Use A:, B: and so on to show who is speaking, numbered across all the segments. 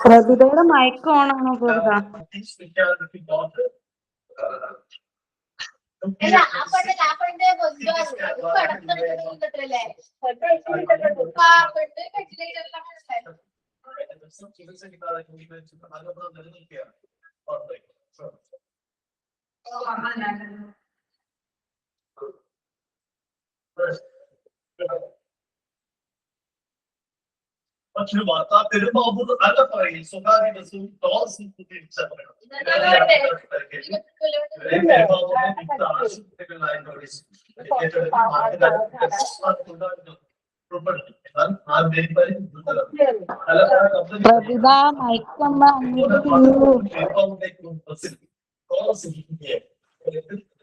A: പ്രതിഭയുടെ മയക്കം ഓണാണോ പ്രതിഭ?
B: മറ്റൊരു വാർത്ത പെരുമ്പാവൂർ അല്ലപ്പറയിൽ സ്വകാര്യ ബസ്സും ടോൾസും കൂട്ടിയിടിച്ചപകടം. ആശുപത്രികളിലായി
A: പ്രതിഭ മയക്കം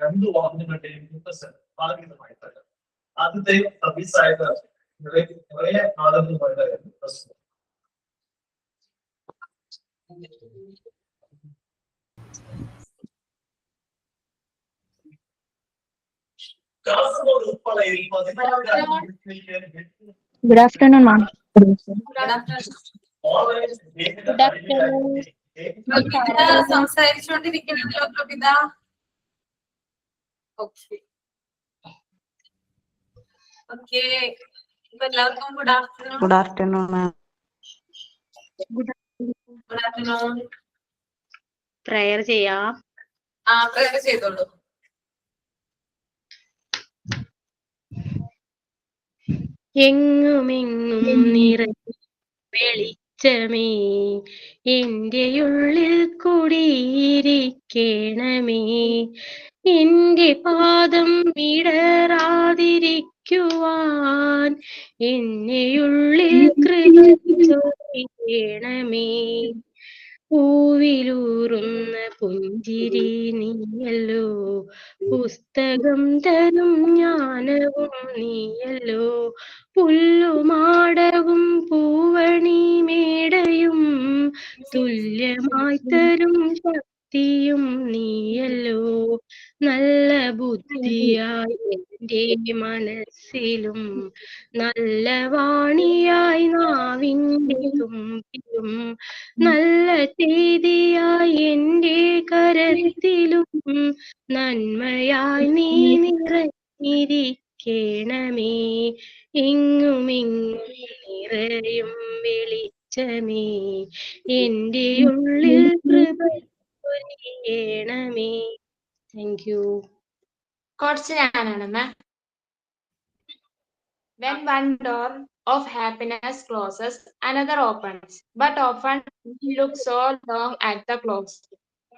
B: രണ്ടു വാഹനങ്ങളുടെയും ഭാഗികമായി ആദ്യത്തെ സർവീസായത് നിറയെ ആളുകളുമായിട്ടായിരുന്നു ബസ്. കാസർഗോഡ് ഉൾപ്പെടയിൽ
A: ഗുഡ് ആഫ്റ്റർനൂൺ മാം.
C: സംസാരിച്ചുകൊണ്ടിരിക്കണല്ലോ പ്രഭിത. ഓക്കെ, എല്ലാവർക്കും good afternoon.
A: Good afternoon ma'am.
C: Good afternoon.
A: Prayer ചെയ്യാം.
C: പ്രയർ ചെയ്തോളൂ.
D: എങ്ങുമെങ്ങും നിറഞ്ഞ വെളിച്ചമേ എൻ്റെ ഉള്ളിൽ കുടിയിരിക്കണമേ, എൻ്റെ പാദം വിടരാതിരിക്കുവാൻ എന്നെയുള്ളിൽ കൃപ ചൊരിയണമേ. പൂവിലൂറുന്ന പുഞ്ചിരി നീയല്ലോ, പുസ്തകം തരും ജ്ഞാനവും നീയല്ലോ, പുല്ലുമാടവും പൂവണി മേടയും തുല്യമായി തരും ശക്തിയും നീയല്ലോ. നല്ല ബുദ്ധിയായി എൻ്റെ മനസ്സിലും നല്ല വാണിയായി നാവിൻ്റെ തുമ്പിലും നല്ല ചെയ്തിയായി എൻ്റെ കരത്തിലും നന്മയായി നീ നിറഞ്ഞിരിക്കണമേ. എങ്ങുമെങ്ങും നിറയും വെളിച്ചമേ എൻ്റെ ഉള്ളിൽ കൃപ ചൊരിയണമേ. Thank you.
E: കുറച്ച് ഞാനാണ് മാം. When one door of happiness closes, another opens, but often we look so long at the closed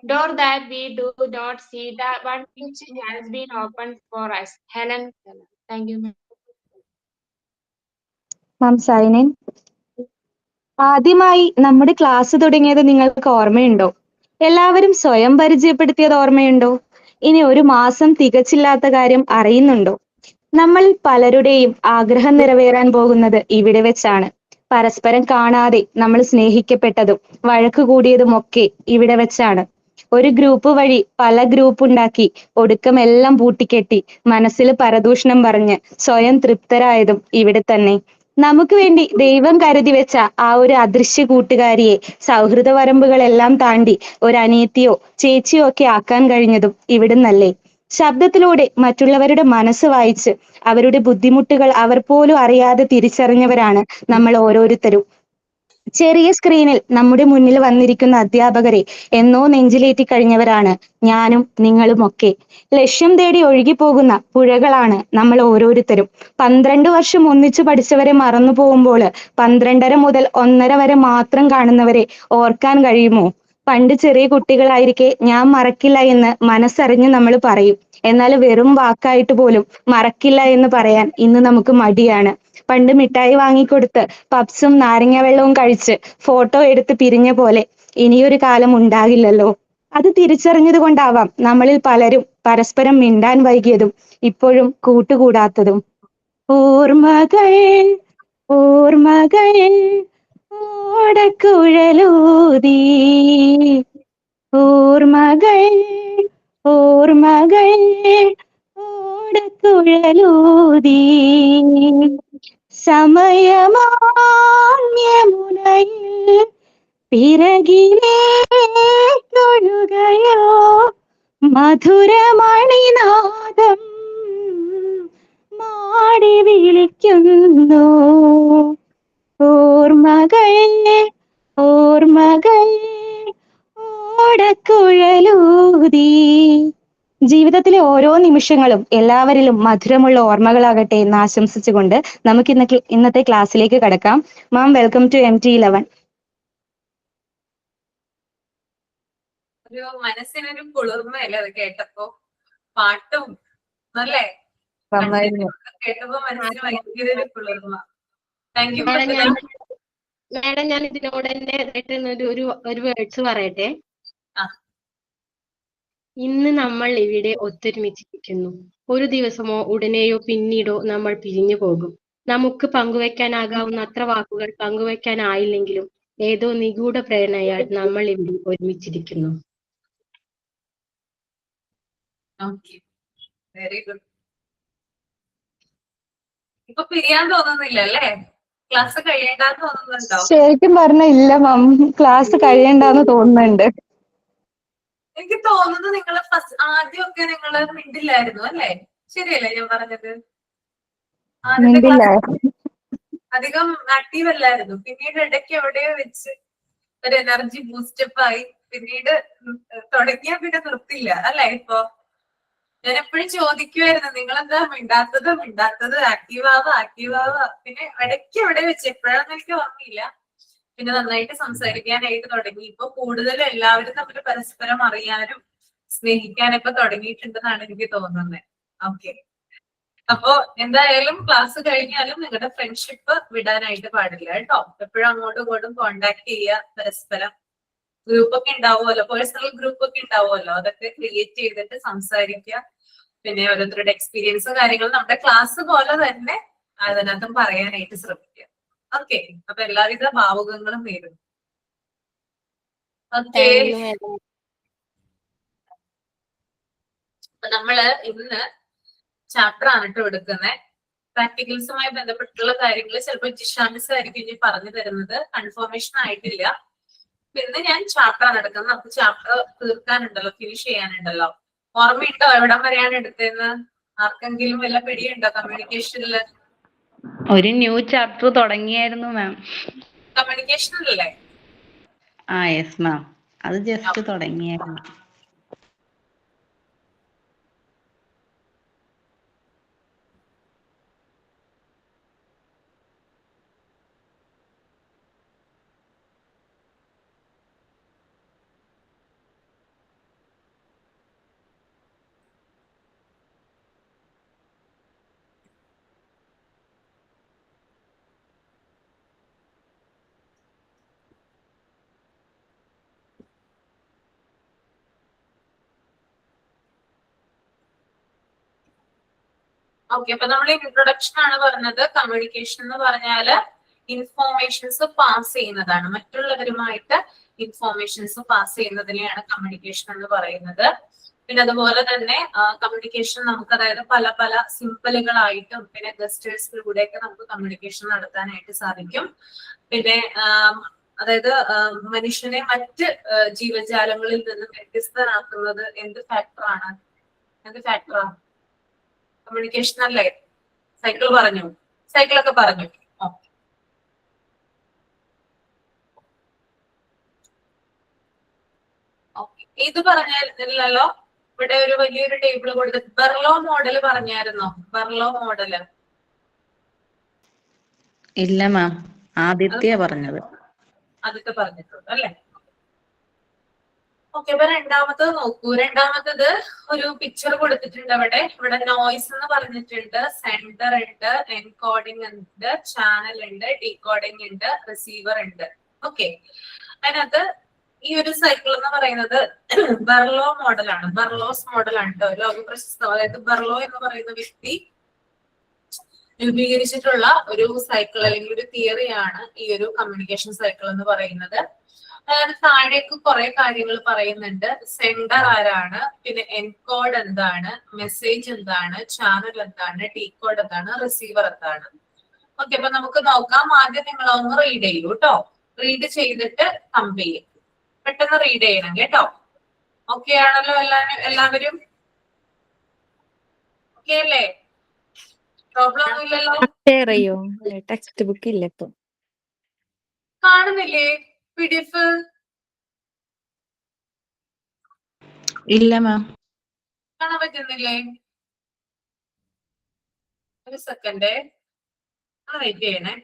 E: door that we do not see the one which has been opened for us. Helen. Thank you, ma'am.
A: Ma'am sign in. ആദ്യമായി നമ്മുടെ class തുടങ്ങിയത് നിങ്ങൾക്ക് ഓർമ്മയുണ്ടോ? എല്ലാവരും സ്വയം പരിചയപ്പെടുത്തിയത് ഓർമ്മയുണ്ടോ? ഇനി ഒരു മാസം തികച്ചില്ലാത്ത കാര്യം അറിയുന്നുണ്ടോ? നമ്മൾ പലരുടെയും ആഗ്രഹം നിറവേറാൻ പോകുന്നത് ഇവിടെ വെച്ചാണ്. പരസ്പരം കാണാതെ നമ്മൾ സ്നേഹിക്കപ്പെട്ടതും വഴക്ക് കൂടിയതുമൊക്കെ ഇവിടെ വെച്ചാണ്. ഒരു ഗ്രൂപ്പ് വഴി പല ഗ്രൂപ്പ് ഉണ്ടാക്കി ഒടുക്കം എല്ലാം പൂട്ടിക്കെട്ടി മനസ്സിൽ പരദൂഷണം പറഞ്ഞ് സ്വയം തൃപ്തരായതും ഇവിടെ തന്നെ. നമുക്ക് വേണ്ടി ദൈവം കരുതി വെച്ച ആ ഒരു അദൃശ്യ കൂട്ടുകാരിയെ സൗഹൃദ വരമ്പുകളെല്ലാം താണ്ടി ഒരു അനിയത്തിയോ ചേച്ചിയോ ഒക്കെ ആക്കാൻ കഴിഞ്ഞതും ഇവിടുന്നല്ലേ. ശബ്ദത്തിലൂടെ മറ്റുള്ളവരുടെ മനസ്സ് വായിച്ച് അവരുടെ ബുദ്ധിമുട്ടുകൾ അവർ പോലും അറിയാതെ തിരിച്ചറിഞ്ഞവരാണ് നമ്മൾ ഓരോരുത്തരും. ചെറിയ സ്ക്രീനിൽ നമ്മുടെ മുന്നിൽ വന്നിരിക്കുന്ന അധ്യാപകരെ എന്നോ നെഞ്ചിലേറ്റി കഴിഞ്ഞവരാണ് ഞാനും നിങ്ങളുമൊക്കെ. ലക്ഷ്യം തേടി ഒഴുകിപ്പോകുന്ന പുഴകളാണ് നമ്മൾ ഓരോരുത്തരും. 12 വർഷം ഒന്നിച്ചു പഠിച്ചവരെ മറന്നു പോകുമ്പോൾ 12.5 മുതൽ 1.5 വരെ മാത്രം കാണുന്നവരെ ഓർക്കാൻ കഴിയുമോ? പണ്ട് ചെറിയ കുട്ടികളായിരിക്കെ ഞാൻ മറക്കില്ല എന്ന് മനസ്സറിഞ്ഞ് നമ്മൾ പറയും. എന്നാൽ വെറും വാക്കായിട്ട് പോലും മറക്കില്ല എന്ന് പറയാൻ ഇന്ന് നമുക്ക് മടിയാണ്. പണ്ട് മിഠായി വാങ്ങിക്കൊടുത്ത് പപ്സും നാരങ്ങ വെള്ളവും കഴിച്ച് ഫോട്ടോ എടുത്ത് പിരിഞ്ഞ പോലെ ഇനിയൊരു കാലം ഉണ്ടാകില്ലല്ലോ. അത് തിരിച്ചറിഞ്ഞത് കൊണ്ടാവാം നമ്മളിൽ പലരും പരസ്പരം മിണ്ടാൻ വൈകിയതും ഇപ്പോഴും കൂട്ടുകൂടാത്തതും. ഓർമ്മകൾ ഓർമ്മകൾ ഓടക്കുഴലൂതി, ഓർമ്മകൾ ഓർമ്മകൾ ഓടക്കുഴലൂതി, ഓടക്കുഴലൂതി സമയമാന്യമുനയിൽ പിറകിലേക്കൊഴുകയോ മധുരമണിനാദം മാടി വിളിക്കുന്നു. ഓർമ്മകൾ ഓർമ്മകൾ ഓടക്കുഴലൂതി. ജീവിതത്തിലെ ഓരോ നിമിഷങ്ങളും എല്ലാവരിലും മധുരമുള്ള ഓർമ്മകളാകട്ടെ എന്ന് ആശംസിച്ചുകൊണ്ട് നമുക്ക് ഇന്നത്തെ ക്ലാസ്സിലേക്ക് കടക്കാം. മാം, വെൽക്കം ടു MT11.
C: ഒരു മനസ്സിനൊരു കുളിർമയല്ലേ അത് കേട്ടപ്പോ, പാട്ടും അല്ലേ കേട്ടപ്പോ മനസ്സിന് ഭയങ്കര ഒരു കുളിർമ. Thank you.
D: മാഡം, ഞാൻ ഇതിനോട് തന്നെ ഒരു വേർഡ്സ് പറയട്ടെ. ഇന്ന് നമ്മൾ ഇവിടെ ഒത്തൊരുമിച്ചിരിക്കുന്നു. ഒരു ദിവസമോ ഉടനെയോ പിന്നീടോ നമ്മൾ പിരിഞ്ഞു പോകും. നമുക്ക് പങ്കുവെക്കാനാകാവുന്ന അത്ര വാക്കുകൾ പങ്കുവെക്കാനായില്ലെങ്കിലും ഏതോ നിഗൂഢ പ്രേരണയാൽ നമ്മൾ ഇവിടെ ഒരുമിച്ചിരിക്കുന്നു.
C: Very good. ഇപ്പൊ പിരിയാൻ തോന്നുന്നില്ല അല്ലേ? ക്ലാസ് കഴിയണ്ടെന്ന് തോന്നുന്നുണ്ടോ?
A: ശരിക്കും പറഞ്ഞ ഇല്ല മാം, ക്ലാസ് കഴിയണ്ടെന്ന് തോന്നുന്നുണ്ട്.
C: എനിക്ക് തോന്നുന്നു നിങ്ങള് ആദ്യമൊക്കെ നിങ്ങള് മിണ്ടില്ലായിരുന്നു അല്ലേ? ശരിയല്ലേ ഞാൻ പറഞ്ഞത്? ആദ്യത്തെ ക്ലാസ് അധികം ആക്റ്റീവ് അല്ലായിരുന്നു. പിന്നീട് ഇടയ്ക്ക് എവിടെയോ വെച്ച് ഒരു എനർജി ബൂസ്റ്റപ്പ് ആയി. പിന്നീട് തുടങ്ങിയ പിന്നെ നിർത്തില്ല അല്ലേ? ഇപ്പൊ ഞാൻ എപ്പോഴും ചോദിക്കുമായിരുന്നു, നിങ്ങളെന്താ മിണ്ടാത്തത്, ആക്റ്റീവ് ആവുക. പിന്നെ ഇടയ്ക്ക് എവിടെ വെച്ച് എപ്പോഴാന്ന് എനിക്ക് ഓർമ്മയില്ല. പിന്നെ നന്നായിട്ട് സംസാരിക്കാനായിട്ട് തുടങ്ങി. ഇപ്പൊ കൂടുതലും എല്ലാവരും തമ്മിൽ പരസ്പരം അറിയാനും സ്നേഹിക്കാനൊക്കെ തുടങ്ങിയിട്ടുണ്ടെന്നാണ് എനിക്ക് തോന്നുന്നത്. ഓക്കെ, അപ്പോ എന്തായാലും ക്ലാസ് കഴിഞ്ഞാലും നിങ്ങളുടെ ഫ്രണ്ട്ഷിപ്പ് വിടാനായിട്ട് പാടില്ല കേട്ടോ. എപ്പോഴും അങ്ങോട്ടും ഇങ്ങോട്ടും കോണ്ടാക്ട് ചെയ്യുക. പരസ്പരം ഗ്രൂപ്പൊക്കെ ഉണ്ടാവുമല്ലോ, പേഴ്സണൽ ഗ്രൂപ്പൊക്കെ ഉണ്ടാവുമല്ലോ, അതൊക്കെ ക്രിയേറ്റ് ചെയ്തിട്ട് സംസാരിക്കുക. പിന്നെ ഓരോരുത്തരുടെ എക്സ്പീരിയൻസ് കാര്യങ്ങൾ നമ്മുടെ ക്ലാസ് പോലെ തന്നെ അതിനകത്തും പറയാനായിട്ട് ശ്രമിക്കുക. ഓക്കെ, അപ്പൊ എല്ലാവിധ ഭാവുകങ്ങളും നേരുന്നു. ഓക്കെ, നമ്മള് ഇന്ന് ചാപ്റ്റർ ആണ് കേട്ടോ എടുക്കുന്നത്. പ്രാക്ടിക്കൽസുമായി ബന്ധപ്പെട്ടുള്ള കാര്യങ്ങൾ ചിലപ്പോൾ ജിഷാമിസ് ആയിരിക്കും ഇനി പറഞ്ഞു തരുന്നത്. കൺഫർമേഷൻ ആയിട്ടില്ല. പിന്നെ ഞാൻ ചാപ്റ്റർ ആണ് എടുക്കുന്നത്. നമുക്ക് ചാപ്റ്റർ തീർക്കാനുണ്ടല്ലോ, ഫിനിഷ് ചെയ്യാനുണ്ടല്ലോ. ഓർമ്മയുണ്ടോ എവിടം വരെയാണ് എടുത്തതെന്ന്? ആർക്കെങ്കിലും വല്ല പിടിയുണ്ടോ കമ്മ്യൂണിക്കേഷനില്?
F: ഒരു ന്യൂ ചാപ്റ്റർ തുടങ്ങിയായിരുന്നു മാം.
C: കമ്മ്യൂണിക്കേഷനിലല്ലേ?
F: യെസ് മാം, അത് ജസ്റ്റ് തുടങ്ങിയായിരുന്നു.
C: ഓക്കെ, അപ്പൊ നമ്മൾ ഇൻട്രൊഡക്ഷൻ ആണ് പറഞ്ഞത്. കമ്മ്യൂണിക്കേഷൻ എന്ന് പറഞ്ഞാല് ഇൻഫോർമേഷൻസ് പാസ് ചെയ്യുന്നതാണ്. മറ്റുള്ളവരുമായിട്ട് ഇൻഫോർമേഷൻസ് പാസ് ചെയ്യുന്നതിനെയാണ് കമ്മ്യൂണിക്കേഷൻ എന്ന് പറയുന്നത്. പിന്നെ അതുപോലെ തന്നെ കമ്മ്യൂണിക്കേഷൻ നമുക്ക് അതായത് പല പല സിംബലുകളായിട്ടും പിന്നെ ഗസ്റ്റേഴ്സിലൂടെയൊക്കെ നമുക്ക് കമ്മ്യൂണിക്കേഷൻ നടത്താനായിട്ട് സാധിക്കും. പിന്നെ അതായത് മനുഷ്യനെ മറ്റ് ജീവജാലങ്ങളിൽ നിന്ന് വ്യത്യസ്തനാക്കുന്നത് എന്ത് ഫാക്ടറാണ്? കമ്മ്യൂണിക്കേഷൻ അല്ലേ? സൈക്കിളൊക്കെ പറഞ്ഞു. ഇത് പറഞ്ഞില്ലല്ലോ. ഇവിടെ ഒരു വലിയൊരു ടേബിൾ കൊടുത്ത് ബെർലോ മോഡൽ പറഞ്ഞായിരുന്നോ? ബെർലോ മോഡല്
F: ഇല്ല മാം, ആദ്യത്തെ
C: പറഞ്ഞിട്ടുണ്ട് അല്ലേ? ഓക്കെ, അപ്പൊ രണ്ടാമത്തത് നോക്കൂ. രണ്ടാമത്തത് ഒരു പിക്ചർ കൊടുത്തിട്ടുണ്ട് അവിടെ. ഇവിടെ നോയ്സ് എന്ന് പറഞ്ഞിട്ടുണ്ട്, സെൻഡർ ഉണ്ട്, എൻകോഡിംഗ് ഉണ്ട്, ചാനൽ ഉണ്ട്, ഡീകോഡിംഗ് ഉണ്ട്, റിസീവർ ഉണ്ട്. ഓക്കെ, അതിനകത്ത് ഈ ഒരു സൈക്കിൾ എന്ന് പറയുന്നത് ബെർലോ മോഡലാണ്. ബെർലോസ് മോഡലാണ് കേട്ടോ. ലോക പ്രശസ്തം, അതായത് ബെർലോ എന്ന് പറയുന്ന വ്യക്തി രൂപീകരിച്ചിട്ടുള്ള ഒരു സൈക്കിൾ അല്ലെങ്കിൽ ഒരു തിയറിയാണ് ഈ ഒരു കമ്മ്യൂണിക്കേഷൻ സൈക്കിൾ എന്ന് പറയുന്നത്. അതായത് താഴേക്ക് കുറെ കാര്യങ്ങൾ പറയുന്നുണ്ട്. സെൻഡർ ആരാണ്, പിന്നെ എൻകോഡ് എന്താണ്, മെസ്സേജ് എന്താണ്, ചാനൽ എന്താണ്, ഡീകോഡ് എന്താണ്, റിസീവർ എന്താണ്. ഓക്കെ, അപ്പൊ നമുക്ക് നോക്കാം. ആദ്യം നിങ്ങൾ ഒന്ന് റീഡ് ചെയ്യൂ കേട്ടോ. റീഡ് ചെയ്തിട്ട് കമ്പയർ ചെയ്യും. പെട്ടെന്ന് റീഡ് ചെയ്യണം കേട്ടോ. ഓക്കെ ആണല്ലോ എല്ലാവരും? ഓക്കെ അല്ലേ? പ്രോബ്ലം ഒന്നും ഇല്ലല്ലോ?
G: ഷെയർ ചെയ്യോ? ടെക്സ്റ്റ് ബുക്ക് ഇല്ല ഇപ്പൊ.
C: കാണുന്നില്ലേ PDF?
F: ഇല്ല മാം.
C: കാണാൻ പറ്റുന്നില്ലേ? ഒരു സെക്കൻഡ് വെയിറ്റ് ചെയ്യണേ.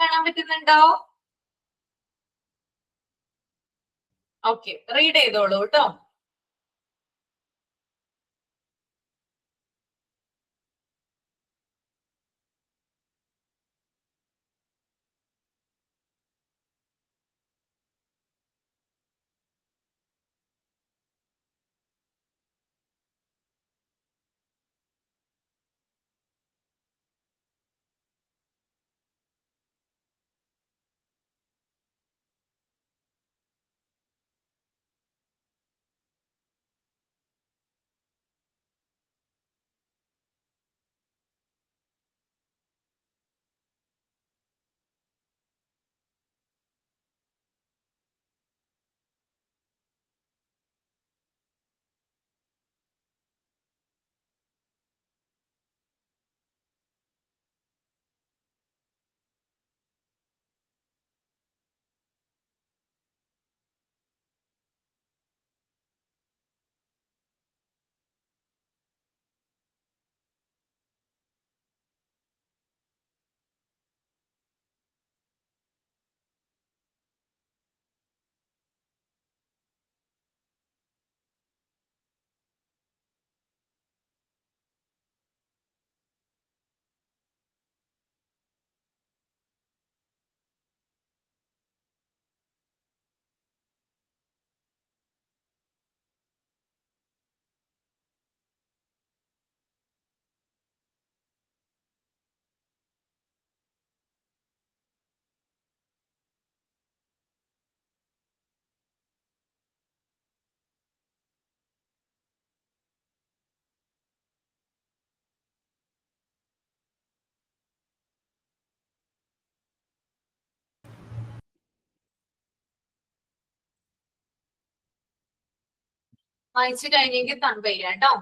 C: കാണാൻ പറ്റുന്നുണ്ടോ? ഓക്കെ, റീഡ് ചെയ്തോളൂ കേട്ടോ. വായിച്ചു കഴിഞ്ഞെങ്കിൽ തമ്പ് ചെയ്യാം കേട്ടോ.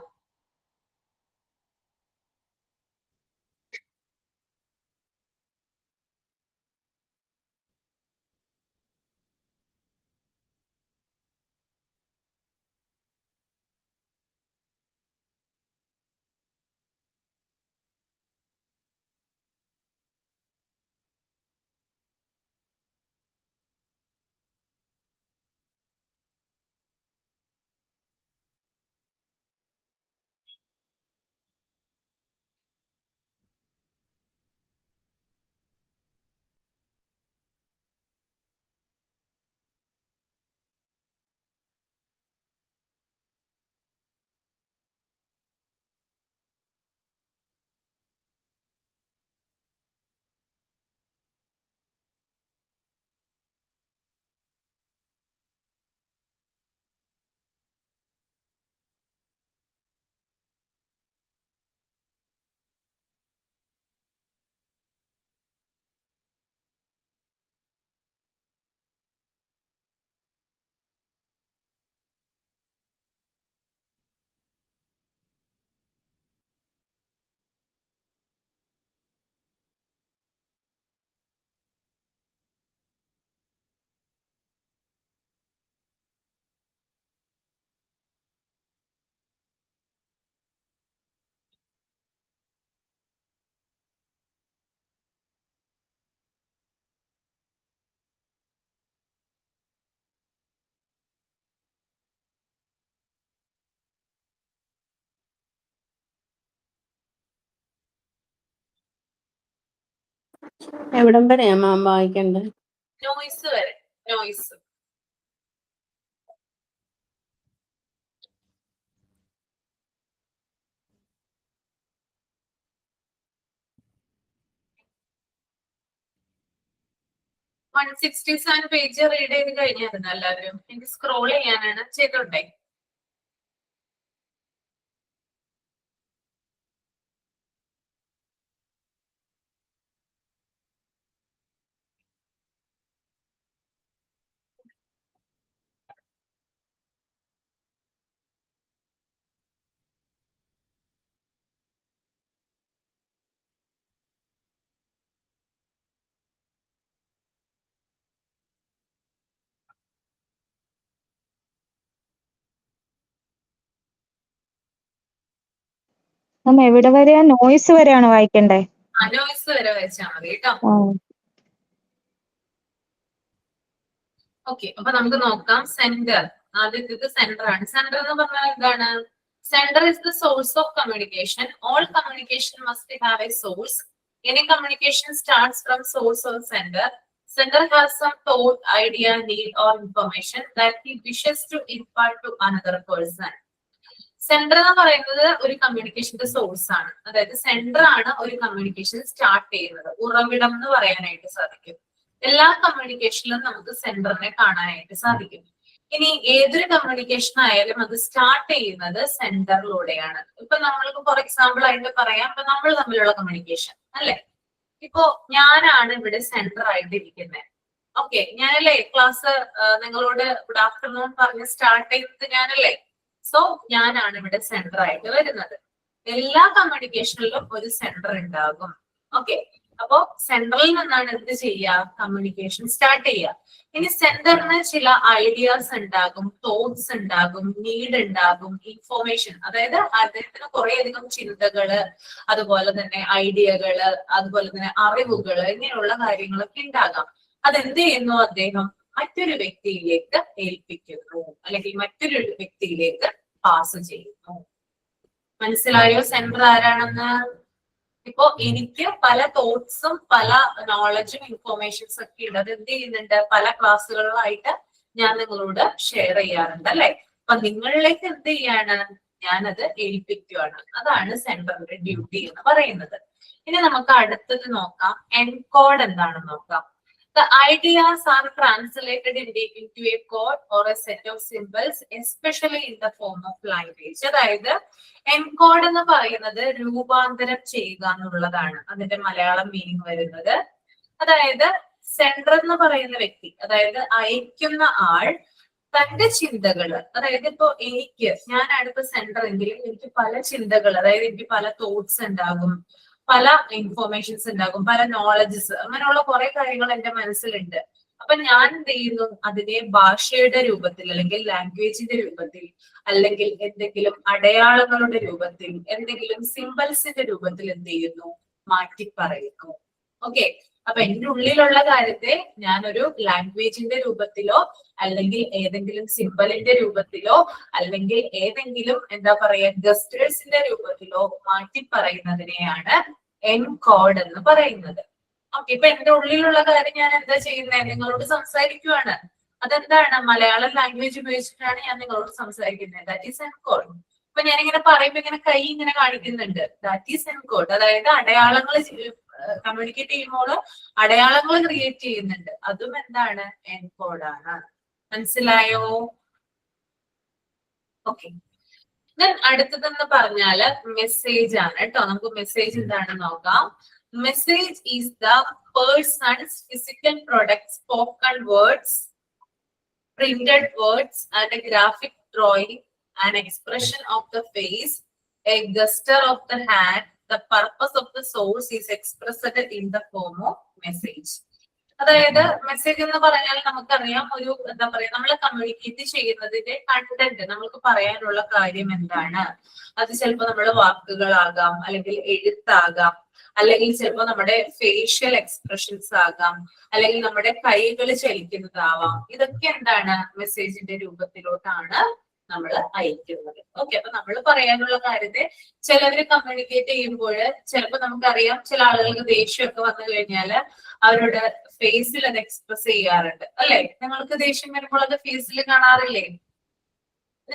H: എവിടം വരെയാ മാം വായിക്കണ്ടേ?
C: നോയ്സ് വരെ. നോയ്സ്. വൺ 167 പേജ് റീഡ് ചെയ്ത് കഴിഞ്ഞായിരുന്നു എല്ലാവരും? എനിക്ക് സ്ക്രോൾ ചെയ്യാനാണ്. ചെയ്തോട്ടെ?
A: മാം എവിടെ വരെയാ? നോയ്സ് വരെയാണോ വായിക്കണ്ടേ?
C: നോയ്സ് വരെ വെച്ചാൽ മതി കേട്ടോ. ഓക്കെ, അപ്പൊ നമുക്ക് നോക്കാം. സെന്റർ. ആദ്യത്തേത് സെന്റർ ആണ്. സെന്റർ എന്ന് പറഞ്ഞാൽ എന്താണ്? Centre is the source of communication. All communication must have A source. Any communication starts from source or center. Sender has some thought, idea, need, or information that he wishes to impart to another person. Centre എന്ന് പറയുന്നത് ഒരു കമ്മ്യൂണിക്കേഷന്റെ source ആണ്. അതായത് centre ആണ് ഒരു communication start ചെയ്യുന്നത്. ഉറവിടം എന്ന് പറയാനായിട്ട് സാധിക്കും. എല്ലാ കമ്മ്യൂണിക്കേഷനിലും നമുക്ക് സെന്ററിനെ കാണാനായിട്ട് സാധിക്കും. ഇനി ഏതൊരു കമ്മ്യൂണിക്കേഷൻ ആയാലും അത് സ്റ്റാർട്ട് ചെയ്യുന്നത് സെന്ററിലൂടെയാണ്. ഇപ്പൊ നമ്മൾക്ക് ഫോർ എക്സാമ്പിൾ ആയിട്ട് പറയാം, ഇപ്പൊ നമ്മൾ തമ്മിലുള്ള കമ്മ്യൂണിക്കേഷൻ അല്ലെ. ഇപ്പോ ഞാനാണ് ഇവിടെ സെന്റർ ആയിട്ട് ഇരിക്കുന്നത്. ഓക്കെ, ഞാനല്ലേ ക്ലാസ് നിങ്ങളോട് ഗുഡ് ആഫ്റ്റർനൂൺ പറഞ്ഞ് സ്റ്റാർട്ട് ചെയ്തത് ഞാനല്ലേ. സോ ഞാനാണ് ഇവിടെ സെന്റർ ആയിട്ട് വരുന്നത്. എല്ലാ കമ്മ്യൂണിക്കേഷനിലും ഒരു സെന്റർ ഉണ്ടാകും. ഓക്കെ, അപ്പോ സെന്ററിൽ നിന്നാണ് എന്ത് ചെയ്യുക? കമ്മ്യൂണിക്കേഷൻ സ്റ്റാർട്ട് ചെയ്യുക. ഇനി സെന്ററിന് ചില ഐഡിയാസ് ഉണ്ടാകും, തോട്ട്സ് ഉണ്ടാകും, നീഡ് ഉണ്ടാകും, ഇൻഫോർമേഷൻ. അതായത് അദ്ദേഹത്തിന് കുറെ അധികം ചിന്തകള്, അതുപോലെ തന്നെ ഐഡിയകള്, അതുപോലെ തന്നെ അറിവുകള്, ഇങ്ങനെയുള്ള കാര്യങ്ങളൊക്കെ ഉണ്ടാകാം. അതെന്ത് ചെയ്യുന്നു? അദ്ദേഹം മറ്റൊരു വ്യക്തിയിലേക്ക് ഏൽപ്പിക്കുന്നു, അല്ലെങ്കിൽ മറ്റൊരു വ്യക്തിയിലേക്ക് പാസ് ചെയ്യുന്നു. മനസ്സിലായോ സെന്റർ ആരാണെന്ന്? ഇപ്പോ എനിക്ക് പല തോട്ട്സും പല നോളജും ഇൻഫോർമേഷൻസ് ഒക്കെ ഉണ്ട്. അത് എന്ത് ചെയ്യുന്നുണ്ട്? പല ക്ലാസ്സുകളിലായിട്ട് ഞാൻ നിങ്ങളോട് ഷെയർ ചെയ്യാറുണ്ട് അല്ലെ. അപ്പൊ നിങ്ങളിലേക്ക് എന്ത് ചെയ്യാണ്? ഞാനത് ഏൽപ്പിക്കുകയാണ്. അതാണ് സെന്ററിന്റെ ഡ്യൂട്ടി എന്ന് പറയുന്നത്. ഇനി നമുക്ക് അടുത്തത് നോക്കാം. എൻകോഡ് എന്താണെന്ന് നോക്കാം. The ideas are translated into a code or a set of symbols, especially in the form of language. അതായത് എൻകോഡ് എന്ന് പറയുന്നത് രൂപാന്തരം ചെയ്യുക എന്നുള്ളതാണ് അതിന്റെ മലയാളം മീനിങ് വരുന്നത്. അതായത് സെൻഡർ എന്ന് പറയുന്ന വ്യക്തി, അതായത് അയക്കുന്ന ആൾ തന്റെ ചിന്തകള്, അതായത് ഇപ്പോ ഞാനാണ് ഇപ്പൊ സെൻഡർ എങ്കിലും എനിക്ക് പല ചിന്തകൾ, അതായത് എനിക്ക് പല തോട്ട്സ് ഉണ്ടാകും, പല ഇൻഫോർമേഷൻസ് ഉണ്ടാകും, പല നോളജസ്, അങ്ങനെയുള്ള കുറെ കാര്യങ്ങൾ എന്റെ മനസ്സിലുണ്ട്. അപ്പൊ ഞാൻ എന്ത് ചെയ്യുന്നു? അതിനെ ഭാഷയുടെ രൂപത്തിൽ, അല്ലെങ്കിൽ ലാംഗ്വേജിന്റെ രൂപത്തിൽ, അല്ലെങ്കിൽ എന്തെങ്കിലും അടയാളങ്ങളുടെ രൂപത്തിൽ, എന്തെങ്കിലും സിംബൽസിന്റെ രൂപത്തിൽ എന്ത് ചെയ്യുന്നു? മാറ്റി പറയുന്നു. ഓക്കെ, അപ്പൊ എന്റെ ഉള്ളിലുള്ള കാര്യത്തെ ഞാനൊരു ലാംഗ്വേജിന്റെ രൂപത്തിലോ, അല്ലെങ്കിൽ ഏതെങ്കിലും സിംബലിന്റെ രൂപത്തിലോ, അല്ലെങ്കിൽ ഏതെങ്കിലും എന്താ പറയാ ഗസ്റ്റേഴ്സിന്റെ രൂപത്തിലോ മാറ്റി പറയുന്നതിനെയാണ് എൻകോഡ് എന്ന് പറയുന്നത്. ഓക്കെ, ഇപ്പൊ എന്റെ ഉള്ളിലുള്ള കാര്യം ഞാൻ എന്താ ചെയ്യുന്നത്? നിങ്ങളോട് സംസാരിക്കുവാണ്. അതെന്താണ്? മലയാളം ലാംഗ്വേജ് ഉപയോഗിച്ചിട്ടാണ് ഞാൻ നിങ്ങളോട് സംസാരിക്കുന്നത്. That is encode. ഇപ്പൊ ഞാനിങ്ങനെ പറയുമ്പോ ഇങ്ങനെ കൈ ഇങ്ങനെ കാണിക്കുന്നുണ്ട്. That is encode. അതായത് അടയാളങ്ങൾ കമ്മ്യൂണിക്കേറ്റ് ചെയ്യുമ്പോൾ അടയാളങ്ങൾ ക്രിയേറ്റ് ചെയ്യുന്നുണ്ട്. അതും എന്താണ്? എൻകോഡാണ്. മനസ്സിലായോ? ഓക്കെ, അടുത്തതെന്ന് പറഞ്ഞാല് മെസ്സേജ് ആണ് കേട്ടോ. നമുക്ക് മെസ്സേജ് എന്താണെന്ന് നോക്കാം. Message is the person's physical product, spoken words, printed words and a graphic drawing, an expression of the face, a gesture of the hand. The purpose of the source is expressed in the form of message. അതായത് message എന്ന് പറഞ്ഞാൽ നമുക്കറിയാം, ഒരു എന്താ പറയാ, നമ്മൾ communicate ചെയ്യുന്നതിന്റെ content, നമുക്ക് പറയാനുള്ള കാര്യം എന്താണ്. അത് ചിലപ്പോൾ നമ്മുടെ വാക്കുകളാകാം, അല്ലെങ്കിൽ എഴുത്താകാം, അല്ലെങ്കിൽ ചിലപ്പോൾ നമ്മുടെ ഫേഷ്യൽ എക്സ്പ്രഷൻസ് ആകാം, അല്ലെങ്കിൽ നമ്മുടെ കൈകൾ ചലിക്കുന്നതാവാം. ഇതൊക്കെ എന്താണ്? മെസ്സേജിന്റെ രൂപത്തിലോട്ടാണ് നമ്മൾ അയക്കുന്നത്. ഓക്കെ, അപ്പൊ നമ്മൾ പറയാനുള്ള കാര്യത്തെ ചിലവര് കമ്മ്യൂണിക്കേറ്റ് ചെയ്യുമ്പോൾ ചിലപ്പോൾ നമുക്കറിയാം ചില ആളുകൾക്ക് ദേഷ്യമൊക്കെ വന്നു കഴിഞ്ഞാൽ അവരുടെ ഫേസിൽ അത് എക്സ്പ്രസ് ചെയ്യാറുണ്ട് അല്ലെ? നിങ്ങൾക്ക് ദേഷ്യം വരുമ്പോൾ അത് ഫേസിൽ കാണാറില്ലേ?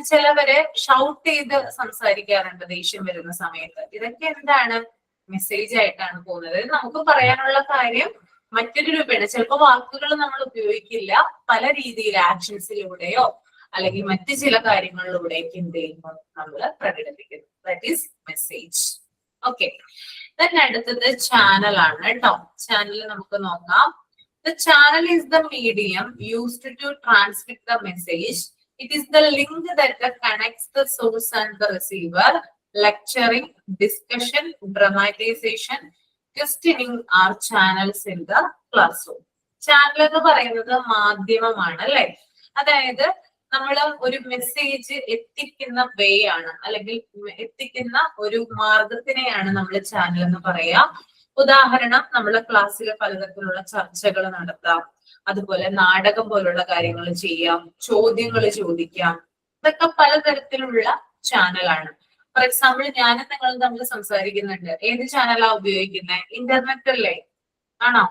C: ചിലവര് ഷൗട്ട് ചെയ്ത് സംസാരിക്കാറുണ്ട് ദേഷ്യം വരുന്ന സമയത്ത്. ഇതൊക്കെ എന്താണ്? മെസ്സേജ് ആയിട്ടാണ് പോകുന്നത്. നമുക്ക് പറയാനുള്ള കാര്യം മറ്റൊരു രൂപയാണ്. ചിലപ്പോൾ വാക്കുകൾ നമ്മൾ ഉപയോഗിക്കില്ല, പല രീതിയിൽ ആക്ഷൻസിലൂടെയോ അല്ലെങ്കിൽ മറ്റു ചില കാര്യങ്ങളിലൂടെയൊക്കെ എന്ത് ചെയ്യുമ്പോൾ നമ്മൾ പ്രകടിപ്പിക്കുന്നു. That is message. ഓക്കെ, അടുത്തത് ചാനൽ ആണ് കേട്ടോ. ചാനൽ നമുക്ക് നോക്കാം. The channel is the medium used to transmit the message. It is the link that connects the source and the receiver. Lecturing, discussion, dramatization, questioning are channels in the classroom. Channel എന്ന് പറയുന്നത് മാധ്യമമാണ് അല്ലെ? അതായത് നമ്മൾ ഒരു message എത്തിക്കുന്ന വേ ആണ്, അല്ലെങ്കിൽ എത്തിക്കുന്ന ഒരു മാർഗത്തിനെയാണ് നമ്മൾ ചാനൽ എന്ന് പറയാ. ഉദാഹരണം, നമ്മളെ ക്ലാസ്സിൽ പലതരത്തിലുള്ള ചർച്ചകൾ നടത്താം, അതുപോലെ നാടകം പോലുള്ള കാര്യങ്ങൾ ചെയ്യാം, ചോദ്യങ്ങൾ ചോദിക്കാം. ഇതൊക്കെ പലതരത്തിലുള്ള ചാനലാണ്. ഫോർ എക്സാമ്പിൾ, ഞാനും നിങ്ങളും തമ്മിൽ സംസാരിക്കുന്നുണ്ട്. ഏത് ചാനലാ ഉപയോഗിക്കുന്നത്? ഇന്റർനെറ്റ് അല്ലേ? ആണോ?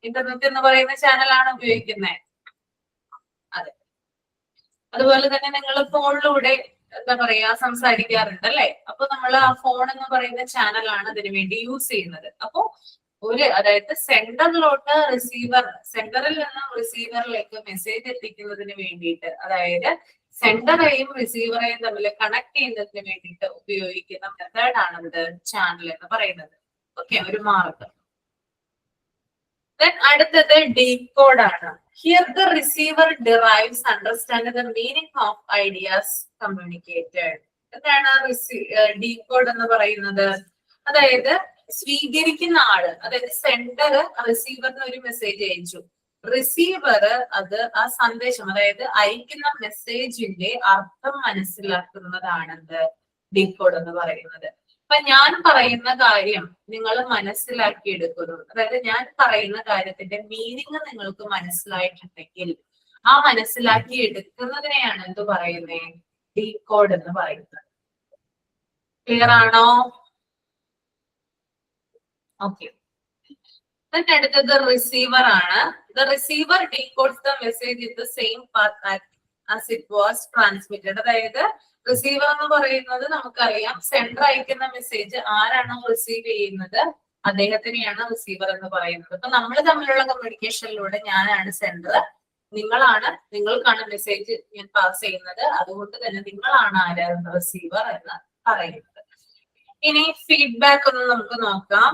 C: ഇന്റർനെറ്റ് എന്ന് പറയുന്ന ചാനലാണ് ഉപയോഗിക്കുന്നത്. അതെ. അതുപോലെ തന്നെ നിങ്ങൾ ഫോണിലൂടെ എന്താ പറയാ സംസാരിക്കാറുണ്ട് അല്ലെ? അപ്പൊ നമ്മൾ ആ ഫോൺ എന്ന് പറയുന്ന ചാനലാണ് അതിനു വേണ്ടി യൂസ് ചെയ്യുന്നത്. അപ്പൊ അതായത് സെന്ററിലോട്ട് സെന്ററിൽ നിന്നും റിസീവറിലേക്ക് മെസ്സേജ് എത്തിക്കുന്നതിന് വേണ്ടിയിട്ട്, അതായത് സെന്ററേയും റിസീവറേയും തമ്മിൽ കണക്ട് ചെയ്യുന്നതിന് വേണ്ടിയിട്ട് ഉപയോഗിക്കുന്ന മെത്തേഡാണ് ഇത് ചാനൽ എന്ന് പറയുന്നത്. ഓക്കെ, ഒരു മാർഗം. അടുത്തത് ഡീകോഡ് ആണ്. Here the receiver derives understanding the meaning of ideas communicated. എന്താണ് ഡീകോഡ് എന്ന് പറയുന്നത്? അതായത് സ്വീകരിക്കുന്ന ആള്, അതായത് സെന്റർ റിസീവറിന് ഒരു മെസ്സേജ് അയച്ചു. റിസീവർ അത് ആ സന്ദേശം, അതായത് അയക്കുന്ന മെസ്സേജിന്റെ അർത്ഥം മനസ്സിലാക്കുന്നതാണ് ഡീകോഡ് എന്ന് പറയുന്നത്. അപ്പൊ ഞാൻ പറയുന്ന കാര്യം നിങ്ങൾ മനസ്സിലാക്കി എടുക്കുന്നു, അതായത് ഞാൻ പറയുന്ന കാര്യത്തിന്റെ മീനിങ് നിങ്ങൾക്ക് മനസ്സിലായിട്ടുണ്ടെങ്കിൽ ആ മനസ്സിലാക്കി എടുക്കുന്നതിനെയാണ് എന്ത് പറയുന്നത്? ഡീകോഡ് എന്ന് പറയുന്നത്. ക്ലിയർ ആണോ? ഓക്കെ. അടുത്തത് റിസീവർ ആണ്. The receiver decodes the message in the same path as it was transmitted. അതായത് റിസീവർ എന്ന് പറയുന്നത് നമുക്കറിയാം, സെൻഡർ അയക്കുന്ന മെസ്സേജ് ആരാണോ റിസീവ് ചെയ്യുന്നത് അദ്ദേഹത്തിനെയാണ് റിസീവർ എന്ന് പറയുന്നത്. അപ്പൊ നമ്മൾ തമ്മിലുള്ള കമ്മ്യൂണിക്കേഷനിലൂടെ ഞാനാണ് സെൻഡർ, നിങ്ങൾക്കാണ് മെസ്സേജ് ഞാൻ പാസ് ചെയ്യുന്നത്, അതുകൊണ്ട് തന്നെ നിങ്ങളാണ് ആര്? റിസീവർ എന്ന് പറയുന്നത്. ഇനി ഫീഡ്ബാക്ക് ഒന്ന് നമുക്ക് നോക്കാം.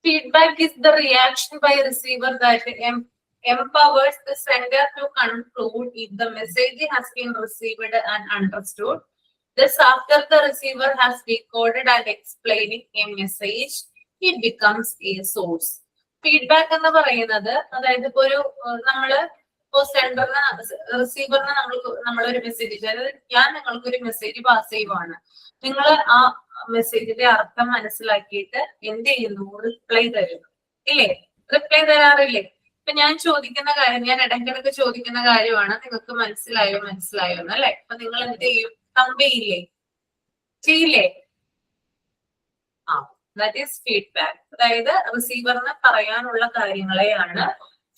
C: Feedback is the reaction by receiver that empowers the sender to conclude if the message has been received and understood. Thus, after the receiver has decoded and explaining a message, it becomes a source. Feedback എന്ന് പറയുന്നത്, അതായത് ഇപ്പൊ ഒരു നമ്മള് ഇപ്പോ സെൻഡറിന് റിസീവറിന് നമ്മളൊരു message, അതായത് ഞാൻ നിങ്ങൾക്കൊരു മെസ്സേജ് പാസ് ചെയ്യുവാണ്. നിങ്ങൾ ആ മെസ്സേജിന്റെ അർത്ഥം മനസ്സിലാക്കിയിട്ട് എന്ത് ചെയ്യുന്നു? റിപ്ലൈ തരുന്നു, ഇല്ലേ? റിപ്ലൈ തരാറില്ലേ? ഇപ്പൊ ഞാൻ ചോദിക്കുന്ന കാര്യം, ഞാൻ ഇടയ്ക്കിടയ്ക്ക് ചോദിക്കുന്ന കാര്യമാണ്, നിങ്ങൾക്ക് മനസ്സിലായോ എന്നല്ലേ? അപ്പൊ നിങ്ങൾ എന്ത് ചെയ്യും? കമ്പയില്ലേ? ചെയ്യില്ലേ? ആ, ദാറ്റ് ഈസ് ഫീഡ്ബാക്ക്. അതായത് റിസീവറിന് പറയാനുള്ള കാര്യങ്ങളെയാണ്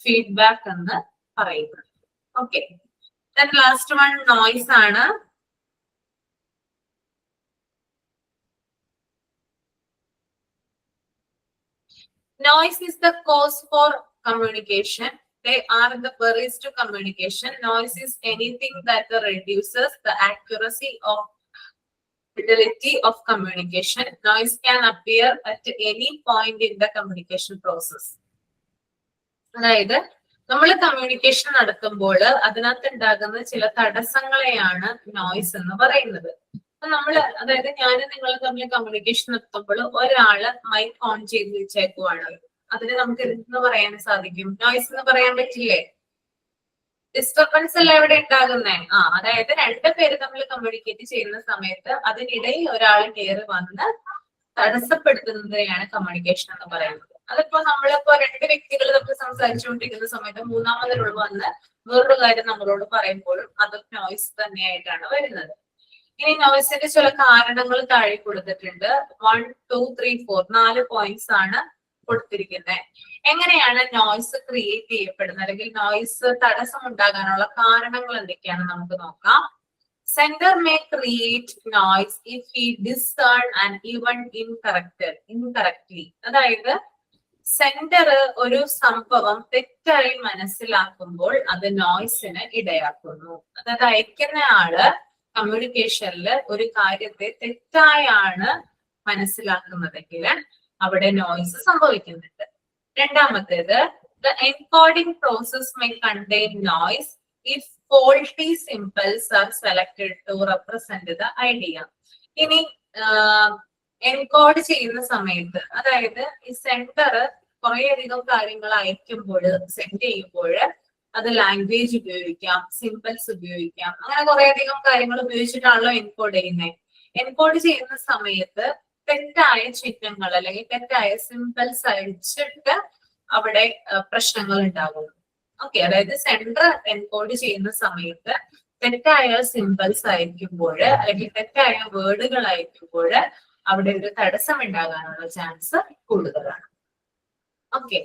C: ഫീഡ്ബാക്ക് എന്ന് പറയുന്നത്. ഓക്കെ, ലാസ്റ്റ് വൺ നോയ്സ് ആണ്. Noise is the cause for communication. They are the barriers to communication. Noise is anything that reduces the accuracy of fidelity of communication. Noise can appear at any point in the communication process. അതായത് നമ്മൾ communication നടത്തുമ്പോൾ അതിനകത്ത് ഉണ്ടാകുന്ന ചില തടസ്സങ്ങളെയാണ് noise എന്ന് പറയുന്നത്. അതായത് ഞാനും നിങ്ങൾ തമ്മിൽ കമ്മ്യൂണിക്കേഷൻ നടത്തുമ്പോൾ ഒരാള് മൈക്ക് ഓൺ ചെയ്ത് വെച്ചേക്കുവാണ്, അതിന് നമുക്ക് എന്തെന്ന് പറയാൻ സാധിക്കും? നോയ്സ് എന്ന് പറയാൻ പറ്റില്ലേ? ഡിസ്റ്റർബൻസ് അല്ല എവിടെ ഉണ്ടാകുന്നേ? അതായത് രണ്ടുപേര് തമ്മിൽ കമ്മ്യൂണിക്കേറ്റ് ചെയ്യുന്ന സമയത്ത് അതിനിടയിൽ ഒരാൾ കയറി വന്ന് തടസ്സപ്പെടുത്തുന്നതിനെയാണ് കമ്മ്യൂണിക്കേഷൻ എന്ന് പറയുന്നത്. അതിപ്പോ നമ്മളിപ്പോ രണ്ട് വ്യക്തികൾ തമ്മിൽ സംസാരിച്ചുകൊണ്ടിരിക്കുന്ന സമയത്ത് മൂന്നാമതൊരാൾ വന്ന് വേറൊരു കാര്യം നമ്മളോട് പറയുമ്പോഴും അത് നോയ്സ് തന്നെയായിട്ടാണ് വരുന്നത്. ഇനി നോയ്സിന്റെ ചില കാരണങ്ങൾ താഴെ കൊടുത്തിട്ടുണ്ട്. 1, 2, 3, 4 4 പോയിന്റ്സ് ആണ് കൊടുത്തിരിക്കുന്നത്. എങ്ങനെയാണ് നോയ്സ് ക്രിയേറ്റ് ചെയ്യപ്പെടുന്നത് അല്ലെങ്കിൽ നോയ്സ് തടസ്സം ഉണ്ടാകാനുള്ള കാരണങ്ങൾ എന്തൊക്കെയാണ് നമുക്ക് നോക്കാം. Sender may create noise if he discern and even incorrectly. അതായത് സെൻഡർ ഒരു സംഭവം തെറ്റായി മനസ്സിലാക്കുമ്പോൾ അത് നോയ്സിന് ഇടയാക്കുന്നു. അതായത് അയക്കുന്ന ആള് കമ്മ്യൂണിക്കേഷനിൽ ഒരു കാര്യത്തെ തെറ്റായാണ് മനസ്സിലാക്കുന്നതെങ്കിൽ അവിടെ നോയ്സ് സംഭവിക്കുന്നുണ്ട്. രണ്ടാമത്തേത്, the encoding process may contain noise if faulty symbols are selected to represent the idea. ഇനി എൻകോഡ് ചെയ്യുന്ന സമയത്ത്, അതായത് ഈ സെൻഡർ കുറേയധികം കാര്യങ്ങൾ അയക്കുമ്പോൾ സെൻഡ് ചെയ്യുമ്പോൾ അത് ലാംഗ്വേജ് ഉപയോഗിക്കാം, സിമ്പിൾസ് ഉപയോഗിക്കാം, അങ്ങനെ കുറേയധികം കാര്യങ്ങൾ ഉപയോഗിച്ചിട്ടാണല്ലോ എൻകോഡ് ചെയ്യുന്നത്. എൻകോഡ് ചെയ്യുന്ന സമയത്ത് തെറ്റായ ചിഹ്നങ്ങൾ അല്ലെങ്കിൽ തെറ്റായ സിമ്പിൾസ് അയച്ചിട്ട് അവിടെ പ്രശ്നങ്ങൾ ഉണ്ടാകുന്നു. ഓക്കെ, അതായത് സെൻഡർ എൻകോഡ് ചെയ്യുന്ന സമയത്ത് തെറ്റായ സിമ്പിൾസ് അയക്കുമ്പോൾ അല്ലെങ്കിൽ തെറ്റായ വേർഡുകൾ അയക്കുമ്പോൾ അവിടെ ഒരു തടസ്സം ഉണ്ടാകാനുള്ള ചാൻസ് കൂടുതലാണ്. ഓക്കെ,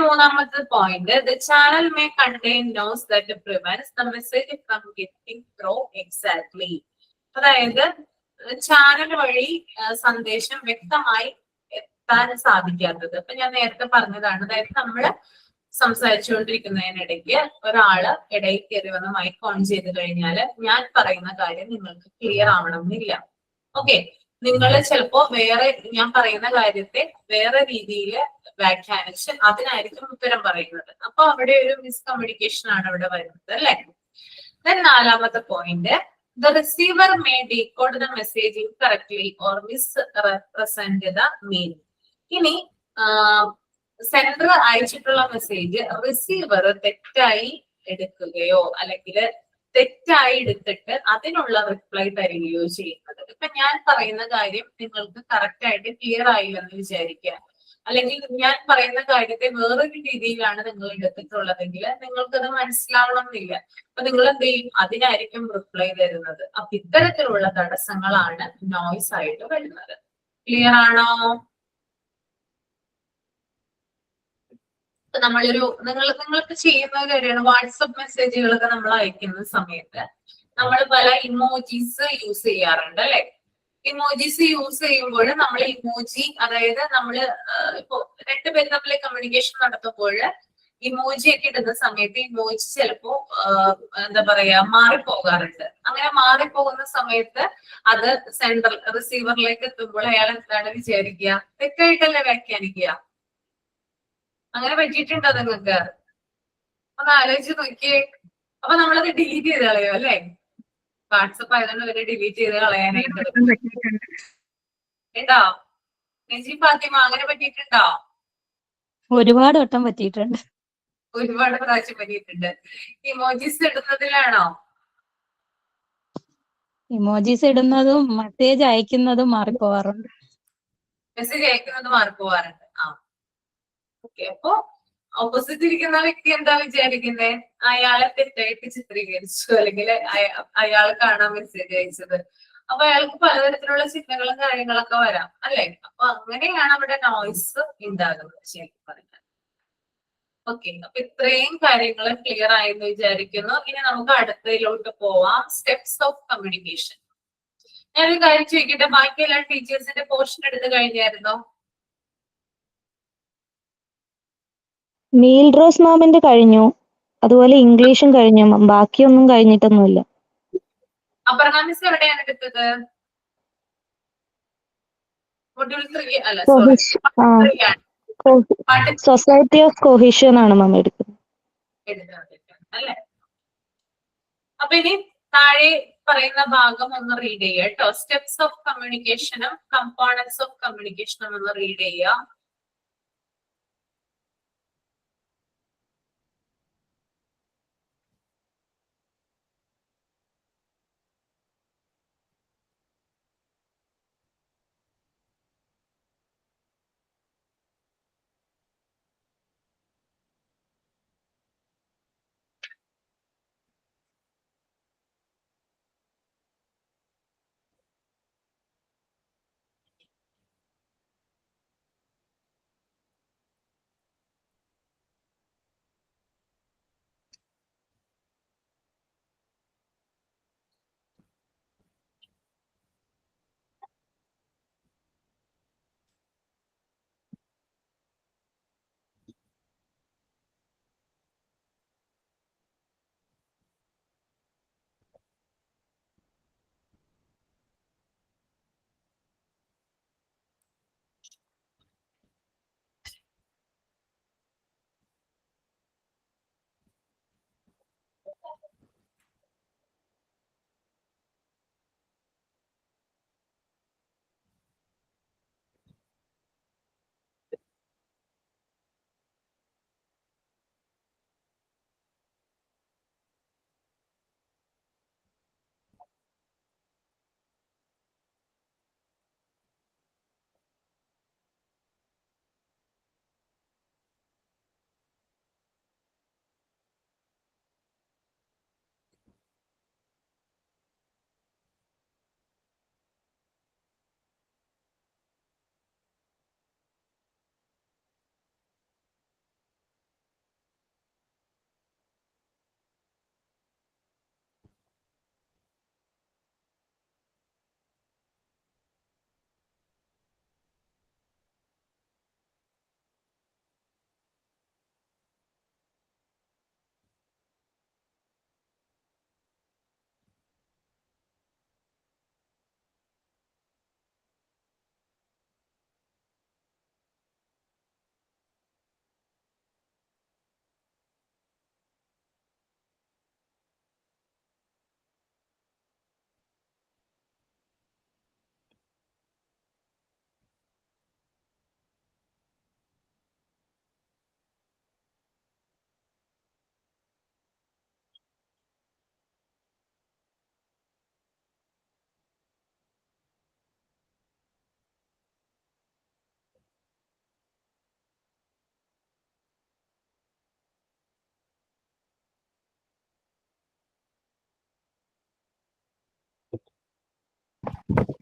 C: മൂന്നാമത്തെ point, the channel may contain noise that prevents the message from getting through exactly. അതായത് ചാനൽ വഴി സന്ദേശം വ്യക്തമായി എത്താൻ സാധിക്കാത്തത്. ഇപ്പൊ ഞാൻ നേരത്തെ പറഞ്ഞതാണ്, അതായത് നമ്മള് സംസാരിച്ചുകൊണ്ടിരിക്കുന്നതിനിടയ്ക്ക് ഒരാള് ഇടയിൽ കയറി വന്ന് മൈക്ക് ഓൺ ചെയ്ത് കഴിഞ്ഞാല് ഞാൻ പറയുന്ന കാര്യം നിങ്ങൾക്ക് ക്ലിയർ ആവണമെന്നില്ല. ഓക്കെ, നിങ്ങൾ ചിലപ്പോ ഞാൻ പറയുന്ന കാര്യത്തെ വേറെ രീതിയിൽ വ്യാഖ്യാനിച്ച് അതിനായിരിക്കും ഉത്തരം പറയുന്നത്. അപ്പൊ അവിടെ ഒരു മിസ്കമ്മ്യൂണിക്കേഷൻ ആണ് ഇവിടെ വരുന്നത്, അല്ലെ? നാലാമത്തെ point, the receiver may decode the message incorrectly or misrepresent the meaning. ഇനി സെൻഡർ അയച്ചിട്ടുള്ള മെസ്സേജ് റിസീവർ തെറ്റായി എടുക്കുകയോ അല്ലെങ്കിൽ തെറ്റായി എടുത്തിട്ട് അതിനുള്ള റിപ്ലൈ തരികയോ ചെയ്യുന്നത്. ഇപ്പൊ ഞാൻ പറയുന്ന കാര്യം നിങ്ങൾക്ക് കറക്റ്റ് ആയിട്ട് ക്ലിയർ ആയില്ലെന്ന് വിചാരിക്കുക, അല്ലെങ്കിൽ ഞാൻ പറയുന്ന കാര്യത്തെ വേറൊരു രീതിയിലാണ് നിങ്ങൾ എടുത്തിട്ടുള്ളതെങ്കിൽ നിങ്ങൾക്കത് മനസ്സിലാവണം എന്നില്ല. അപ്പൊ നിങ്ങൾ എന്ത് ചെയ്യും? അതിനായിരിക്കും റിപ്ലൈ തരുന്നത്. അപ്പൊ ഇത്തരത്തിലുള്ള തടസ്സങ്ങളാണ് നോയ്സ് ആയിട്ട് വരുന്നത്. ക്ലിയർ ആണോ? നിങ്ങൾക്ക് ചെയ്യുന്ന കാര്യമാണ്, വാട്സപ്പ് മെസ്സേജുകളൊക്കെ നമ്മൾ അയക്കുന്ന സമയത്ത് നമ്മൾ പല ഇമോജീസ് യൂസ് ചെയ്യാറുണ്ട്, അല്ലെ? ഇമോജീസ് യൂസ് ചെയ്യുമ്പോൾ നമ്മൾ ഇമോജി, അതായത് നമ്മള് ഇപ്പോ രണ്ടുപേര് തമ്മിൽ കമ്മ്യൂണിക്കേഷൻ നടത്തുമ്പോൾ ഇമോജി ഒക്കെ ഇടുന്ന സമയത്ത് ഇമോജി ചിലപ്പോ എന്താ പറയാ മാറിപ്പോകാറുണ്ട്. അങ്ങനെ മാറിപ്പോകുന്ന സമയത്ത് അത് റിസീവറിലേക്ക് എത്തുമ്പോൾ അയാൾ എന്താണ് വിചാരിക്കുക? തെറ്റായിട്ടല്ലേ വ്യാഖ്യാനിക്കുക? അങ്ങനെ പറ്റിയിട്ടുണ്ടോ നിങ്ങൾക്ക്? ഒന്ന് ആലോചിച്ച് നോക്കിയേ. അപ്പൊ നമ്മളത് ഡിലീറ്റ് ചെയ്ത് കളയോ, അല്ലെ? വാട്സപ്പ് ആയതുകൊണ്ട് അവരെ ഡിലീറ്റ് ചെയ്ത് കളയാനായിട്ട് ഉണ്ടോ? നജീ ഫാത്തിമ, അങ്ങനെ പറ്റിയിട്ടുണ്ടോ?
G: ഒരുപാട് വട്ടം പറ്റിയിട്ടുണ്ട്.
C: ഒരുപാട് പ്രാവശ്യം പറ്റിയിട്ടുണ്ട്. ഇമോജീസ് ഇടുന്നതിലാണോ?
G: ഇമോജീസ് ഇടുന്നതും മെസ്സേജ് അയക്കുന്നതും മാറിപ്പോവാറുണ്ട്.
C: മെസ്സേജ് അയക്കുന്നത് മാറിപ്പോവാറുണ്ട്. ഓക്കെ, അപ്പൊ ഓപ്പോസിറ്റ് ഇരിക്കുന്ന വ്യക്തി എന്താ വിചാരിക്കുന്നത്? അയാളെ തെറ്റായിട്ട് ചിത്രീകരിച്ചു, അല്ലെങ്കിൽ അയാൾക്കാണ് മെസ്സേജ് അയച്ചത്. അപ്പൊ അയാൾക്ക് പലതരത്തിലുള്ള ചിന്തകളും കാര്യങ്ങളൊക്കെ വരാം, അല്ലെ? അപ്പൊ അങ്ങനെയാണ് അവിടെ നോയ്സ് ഉണ്ടാകുന്നത് ശരിക്കും പറഞ്ഞാൽ. ഓക്കെ, അപ്പൊ ഇത്രയും കാര്യങ്ങൾ ക്ലിയർ ആയെന്ന് വിചാരിക്കുന്നു. ഇനി നമുക്ക് അടുത്തതിലോട്ട് പോവാം, സ്റ്റെപ്സ് ഓഫ് കമ്മ്യൂണിക്കേഷൻ. ഞാനൊരു കാര്യം ചോദിക്കട്ടെ, ബാക്കി എല്ലാ ടീച്ചേഴ്സിന്റെ പോർഷൻ എടുത്ത് കഴിഞ്ഞായിരുന്നോ?
A: മീൽഡ്രോസ് മാമിന്റെ കഴിഞ്ഞു, അതുപോലെ ഇംഗ്ലീഷും കഴിഞ്ഞു, ബാക്കിയൊന്നും കഴിഞ്ഞിട്ടൊന്നുമില്ല.
C: അപർണ മിസ് എവിടെയാണ് എടുത്തത്? മൊഡ്യൂൾ 3 അല്ല,
A: സൊസൈറ്റി ഓഫ് കൊഹിഷൻ ആണ് മാം എടുക്കുന്നത്.
C: അല്ലെ? അപ്പൊ ഇനി താഴെ പറയുന്ന ഭാഗം ഒന്ന് റീഡ് ചെയ്യുക കേട്ടോ. സ്റ്റെപ്സ് ഓഫ് കമ്മ്യൂണിക്കേഷനും കമ്പോണൻസ് ഓഫ് കമ്മ്യൂണിക്കേഷനും ഒന്ന് റീഡ് ചെയ്യുക.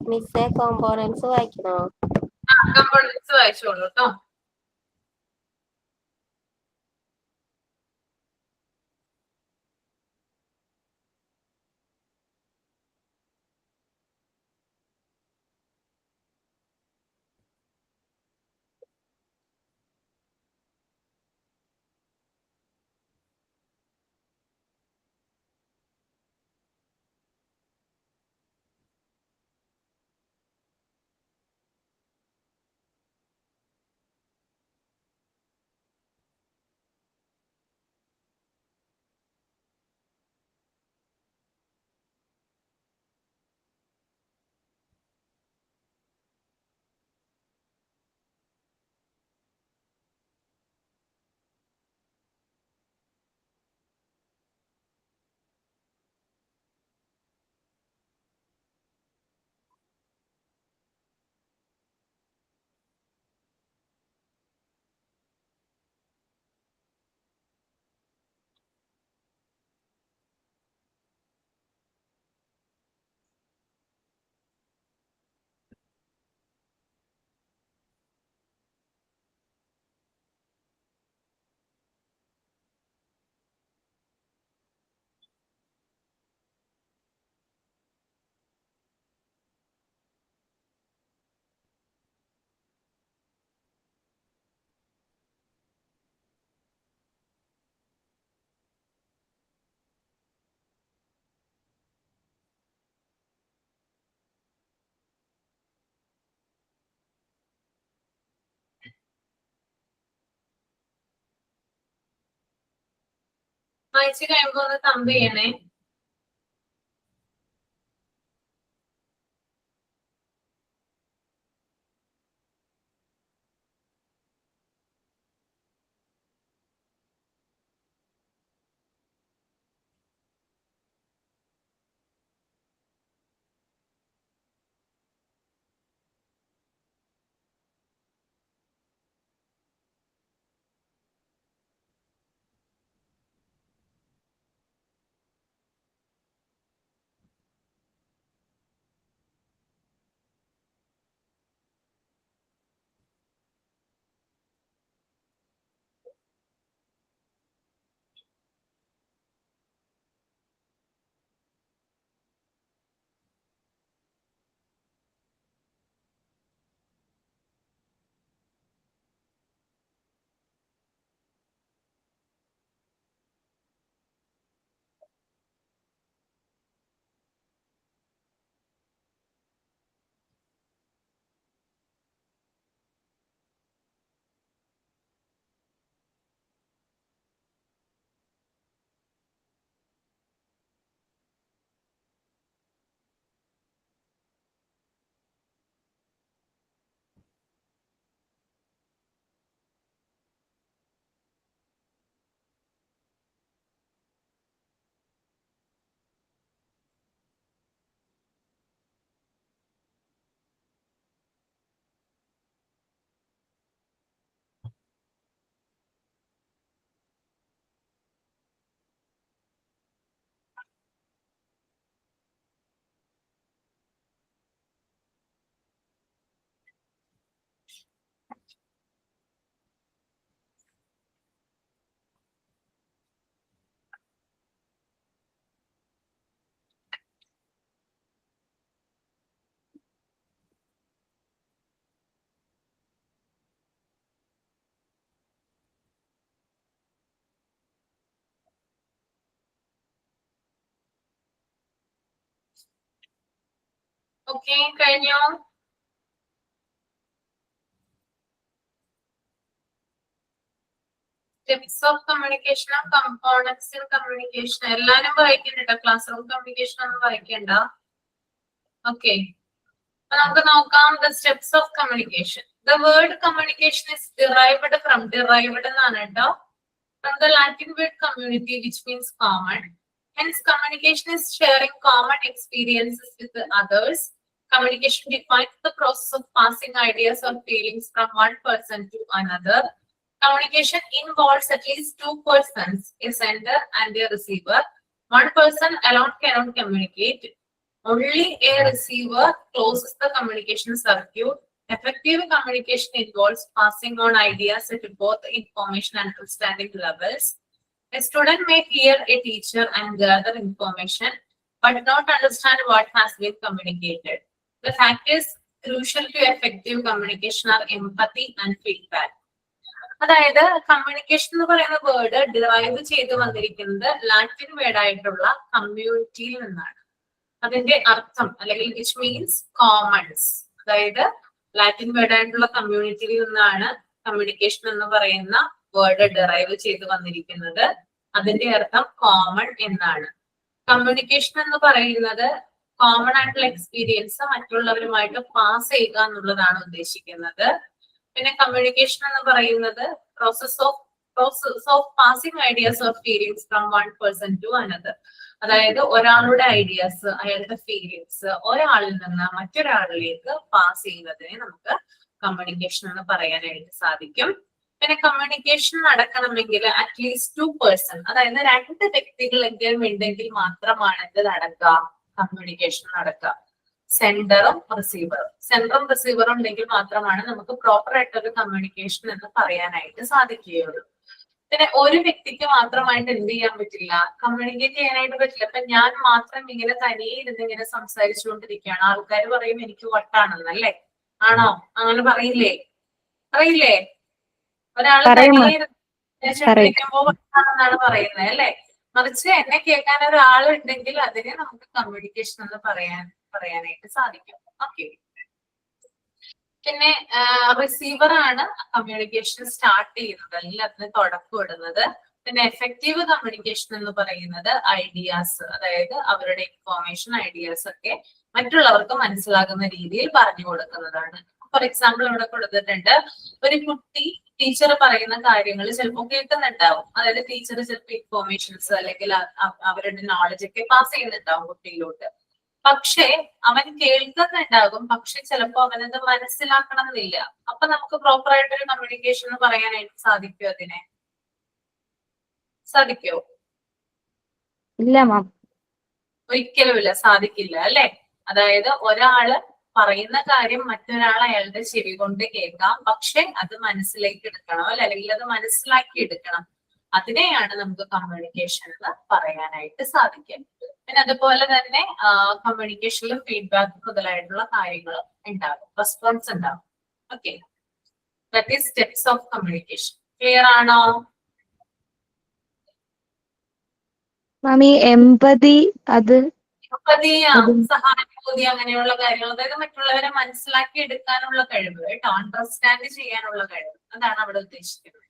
I: മിസ്സേ കോമ്പോണൻസ് വായിക്കണോ?
C: കമ്പോണൻസ് വായിച്ചോളൂ കേട്ടോ. വായിച്ചു കഴിയുമ്പോ ഒന്ന് തമ്പ് ചെയ്യണേ. ഓക്കെ, കഴിഞ്ഞോ? Tips of communication, components in communication എല്ലാരും വായിക്കുന്നുണ്ടോ? ക്ലാസ് റൂം കമ്മ്യൂണിക്കേഷൻ ഒന്നും വായിക്കണ്ട. ഓക്കെ, അപ്പൊ നമുക്ക് നോക്കാം. The steps of communication. The word communication is derived from, derived എന്നാണ് കേട്ടോ, from the Latin word community, which means common. Hence, communication is sharing common experiences with the others. Communication defines the process of passing ideas or feelings from one person to another. Communication involves at least two persons, a sender and a receiver. One person alone cannot communicate. Only a receiver closes the communication circuit. Effective communication involves passing on ideas at both information and understanding levels. A student may hear a teacher and gather information, but not understand what has been communicated. The factors crucial to effective communication are empathy and feedback. അതായത് communication എന്ന് പറയുന്ന word derive ചെയ്ത് വന്നിരിക്കുന്നത് Latin word ആയിട്ടുള്ള കമ്മ്യൂണിറ്റിയിൽ നിന്നാണ്. അതിന്റെ അർത്ഥം അല്ലെങ്കിൽ വിച്ച് മീൻസ് കോമൺസ്, അതായത് ലാറ്റിൻ വേർഡ് ആയിട്ടുള്ള കമ്മ്യൂണിറ്റിയിൽ നിന്നാണ് കമ്മ്യൂണിക്കേഷൻ എന്ന് പറയുന്ന വേർഡ് ഡിറൈവ് ചെയ്ത് വന്നിരിക്കുന്നത്. അതിന്റെ അർത്ഥം കോമൺ എന്നാണ്. കമ്മ്യൂണിക്കേഷൻ എന്ന് പറയുന്നത് കോമൺ ആയിട്ടുള്ള എക്സ്പീരിയൻസ് മറ്റുള്ളവരുമായിട്ട് പാസ് ചെയ്യുക എന്നുള്ളതാണ് ഉദ്ദേശിക്കുന്നത്. പിന്നെ കമ്മ്യൂണിക്കേഷൻ എന്ന് പറയുന്നത് process of passing ideas or feelings from one person to another. അതായത് ഒരാളുടെ ഐഡിയാസ്, അയാളുടെ ഫീലിങ്സ് ഒരാളിൽ നിന്ന് മറ്റൊരാളിലേക്ക് പാസ് ചെയ്യുന്നതിനെ നമുക്ക് കമ്മ്യൂണിക്കേഷൻ എന്ന് പറയാനായിട്ട് സാധിക്കും. പിന്നെ കമ്മ്യൂണിക്കേഷൻ നടക്കണമെങ്കിൽ അറ്റ്ലീസ്റ്റ് ടു പേഴ്സൺ, അതായത് രണ്ട് വ്യക്തികളെങ്കിലും ഉണ്ടെങ്കിൽ മാത്രമാണ് ഇത് നടക്കുക, കമ്മ്യൂണിക്കേഷൻ നടക്കുക. സെൻഡറും റിസീവറും, സെൻഡറും റിസീവറും ഉണ്ടെങ്കിൽ മാത്രമാണ് നമുക്ക് പ്രോപ്പർ ആയിട്ടൊരു കമ്മ്യൂണിക്കേഷൻ എന്ന് പറയാനായിട്ട് സാധിക്കുകയുള്ളൂ. പിന്നെ ഒരു വ്യക്തിക്ക് മാത്രമായിട്ട് എന്ത് ചെയ്യാൻ പറ്റില്ല, കമ്മ്യൂണിക്കേറ്റ് ചെയ്യാനായിട്ട് പറ്റില്ല. ഇപ്പൊ ഞാൻ മാത്രം ഇങ്ങനെ തനിയെ ഇരുന്ന് ഇങ്ങനെ സംസാരിച്ചുകൊണ്ടിരിക്കുകയാണ്, ആൾക്കാർ പറയും എനിക്ക് വട്ടാണെന്നല്ലേ, ആണോ? അങ്ങനെ പറയില്ലേ? പറയില്ലേ? ഒരാൾ തനിയെ ഇരുന്ന് വട്ടാണെന്നാണ് പറയുന്നത് അല്ലെ. മറിച്ച് എന്നെ കേൾക്കാൻ ഒരാളുണ്ടെങ്കിൽ അതിനെ നമുക്ക് കമ്മ്യൂണിക്കേഷൻ എന്ന് പറയാനായിട്ട് സാധിക്കും. ഓക്കെ, പിന്നെ റിസീവർ ആണ് കമ്മ്യൂണിക്കേഷൻ സ്റ്റാർട്ട് ചെയ്യുന്നത്, അല്ലെങ്കിൽ അതിന് തുടക്കം ഇടുന്നത്. പിന്നെ എഫക്റ്റീവ് കമ്മ്യൂണിക്കേഷൻ എന്ന് പറയുന്നത് ഐഡിയാസ്, അതായത് അവരുടെ ഇൻഫോർമേഷൻ ഐഡിയാസ് ഒക്കെ മറ്റുള്ളവർക്ക് മനസ്സിലാകുന്ന രീതിയിൽ പറഞ്ഞു കൊടുക്കുന്നതാണ്. ഫോർ എക്സാമ്പിൾ ഇവിടെ കൊടുത്തിട്ടുണ്ട്, ഒരു കുട്ടി ടീച്ചർ പറയുന്ന കാര്യങ്ങൾ ചിലപ്പോൾ കേൾക്കുന്നുണ്ടാവും. അതായത് ടീച്ചർ ചിലപ്പോൾ ഇൻഫോർമേഷൻസ് അല്ലെങ്കിൽ അവരുടെ നോളജ് ഒക്കെ പാസ് ചെയ്യുന്നുണ്ടാവും കുട്ടിയിലോട്ട്. പക്ഷേ അവൻ കേൾക്കുന്നുണ്ടാകും, പക്ഷെ ചിലപ്പോ അവനത് മനസ്സിലാക്കണം എന്നില്ല. അപ്പൊ നമുക്ക് പ്രോപ്പർ ആയിട്ടൊരു കമ്മ്യൂണിക്കേഷൻ എന്ന് പറയാനായിട്ട് സാധിക്കുമോ? അതിനെ സാധിക്കോ?
A: ഇല്ല മാം,
C: ഒരിക്കലും ഇല്ല, സാധിക്കില്ല അല്ലെ. അതായത് ഒരാള് പറയുന്ന കാര്യം മറ്റൊരാൾ അയാളുടെ ചെവി കൊണ്ട് കേൾക്കാം, പക്ഷെ അത് മനസ്സിലേക്ക് എടുക്കണം അല്ലെ, അല്ലെങ്കിൽ അത് മനസ്സിലാക്കി എടുക്കണം. അതിനെയാണ് നമുക്ക് കമ്മ്യൂണിക്കേഷൻ എന്ന് പറയാനായിട്ട് സാധിക്കും. പിന്നെ അതുപോലെ തന്നെ കമ്മ്യൂണിക്കേഷനിലും ഫീഡ്ബാക്ക് മുതലായിട്ടുള്ള കാര്യങ്ങൾ ഉണ്ടാകും, റെസ്പോൺസ് ഉണ്ടാകും. Okay, that is steps of communication. Clear ആണോ?
A: മാമി എമ്പതി, അത്
C: സഹാനുഭൂതി അങ്ങനെയുള്ള കാര്യങ്ങൾ, അതായത് മറ്റുള്ളവരെ മനസ്സിലാക്കി എടുക്കാനുള്ള കഴിവ് കേട്ടോ, അണ്ടർസ്റ്റാൻഡ് ചെയ്യാനുള്ള കഴിവ്, അതാണ് അവിടെ ഉദ്ദേശിക്കുന്നത്.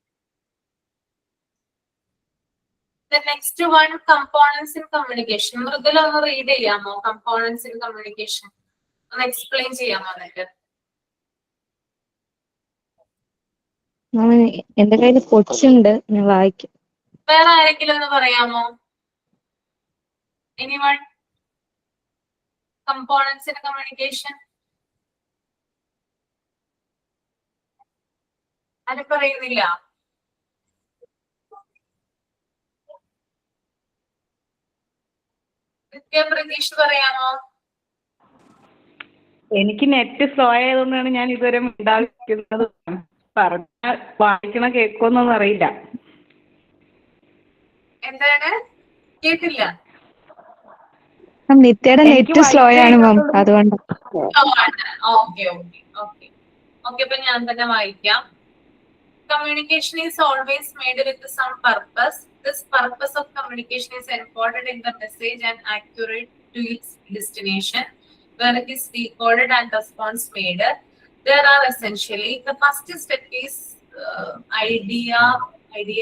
C: The next one, components in communication. Mridula ഒന്ന് റീഡ് ചെയ്യാമോ? components in communication ഒന്ന് എക്സ്പ്ലെയിൻ ചെയ്യാമോ? എന്നിട്ട്
A: എന്റെ കയ്യിൽ കൊച്ചുണ്ട്, ഞാൻ വായിക്കും.
C: വേറെ ആരെങ്കിലും ഒന്ന് പറയാമോ? എനിവൺ? components in communication അത് പറയുന്നില്ല. പ്രതീക്ഷ പറയാമോ?
F: എനിക്ക് നെറ്റ് സ്ലോ ആയതുകൊണ്ടാണ് ഞാൻ ഇതുവരെ ഉണ്ടാക്കുന്നത്. പറഞ്ഞ വായിക്കണ കേൾക്കുമെന്നൊന്നും അറിയില്ല.
C: എന്താണ്? കേട്ടില്ല.
A: നിത്യയുടെ നെറ്റ് സ്ലോ ആണ് മാം, അതുകൊണ്ട്.
C: ഓക്കെ, അപ്പൊ ഞാൻ തന്നെ വായിക്കാം. Communication is always made with some purpose. This purpose of communication is encoded in the message and accurate to its destination. where it is decoded and response made. There are essentially the first step is idea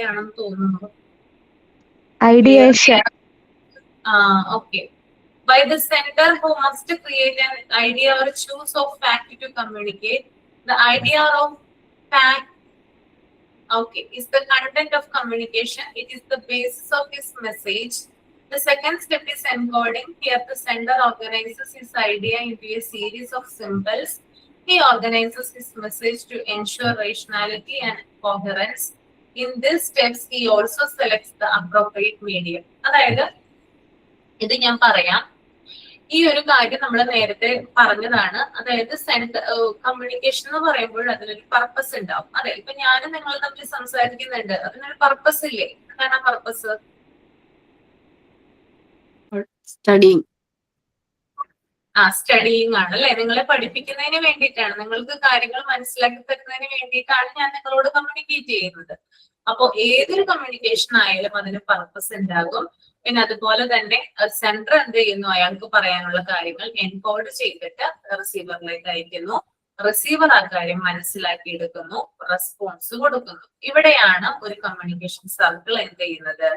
C: ആണെന്ന് തോന്നുന്നു.
A: Ideation.
C: Okay. By the sender who must create an idea or choose of fact to communicate. The idea of fact, okay, is the content of communication. It is the basis of his message. The second step is encoding. Here the sender organizes his idea into a series of symbols. He organizes his message to ensure rationality and coherence. In these steps, he also selects the appropriate medium. അതായത് ഇത് ഞാൻ പറയാം. ഈ ഒരു കാര്യം നമ്മൾ നേരത്തെ പറഞ്ഞതാണ്. അതായത് കമ്മ്യൂണിക്കേഷൻ എന്ന് പറയുമ്പോൾ അതിനൊരു പർപ്പസ് ഉണ്ടാവും. അതെ, ഇപ്പൊ ഞാനും നിങ്ങൾ തമ്മിൽ സംസാരിക്കുന്നുണ്ട്, അതിനൊരു പർപ്പസ് ഇല്ലേ? എന്താണ് പർപ്പസ്?
H: സ്റ്റഡിങ്.
C: സ്റ്റഡിയിങ് ആണ് അല്ലെ? നിങ്ങളെ പഠിപ്പിക്കുന്നതിന് വേണ്ടിയിട്ടാണ്, നിങ്ങൾക്ക് കാര്യങ്ങൾ മനസ്സിലാക്കി തരുന്നതിന് വേണ്ടിയിട്ടാണ് ഞാൻ നിങ്ങളോട് കമ്മ്യൂണിക്കേറ്റ് ചെയ്യുന്നത്. അപ്പോ ഏതൊരു കമ്മ്യൂണിക്കേഷൻ ആയാലും അതിന് പർപ്പസ് ഉണ്ടാകും. പിന്നെ അതുപോലെ തന്നെ സെൻഡർ എന്ത് ചെയ്യുന്നു, അയാൾക്ക് പറയാനുള്ള കാര്യങ്ങൾ എൻകോഡ് ചെയ്തിട്ട് റിസീവറിലേക്ക് അയക്കുന്നു. റിസീവർ ആ കാര്യം മനസ്സിലാക്കിയെടുക്കുന്നു, റെസ്പോൺസ് കൊടുക്കുന്നു. ഇവിടെയാണ് ഒരു കമ്മ്യൂണിക്കേഷൻ സർക്കിൾ എന്ത് ചെയ്യുന്നത്,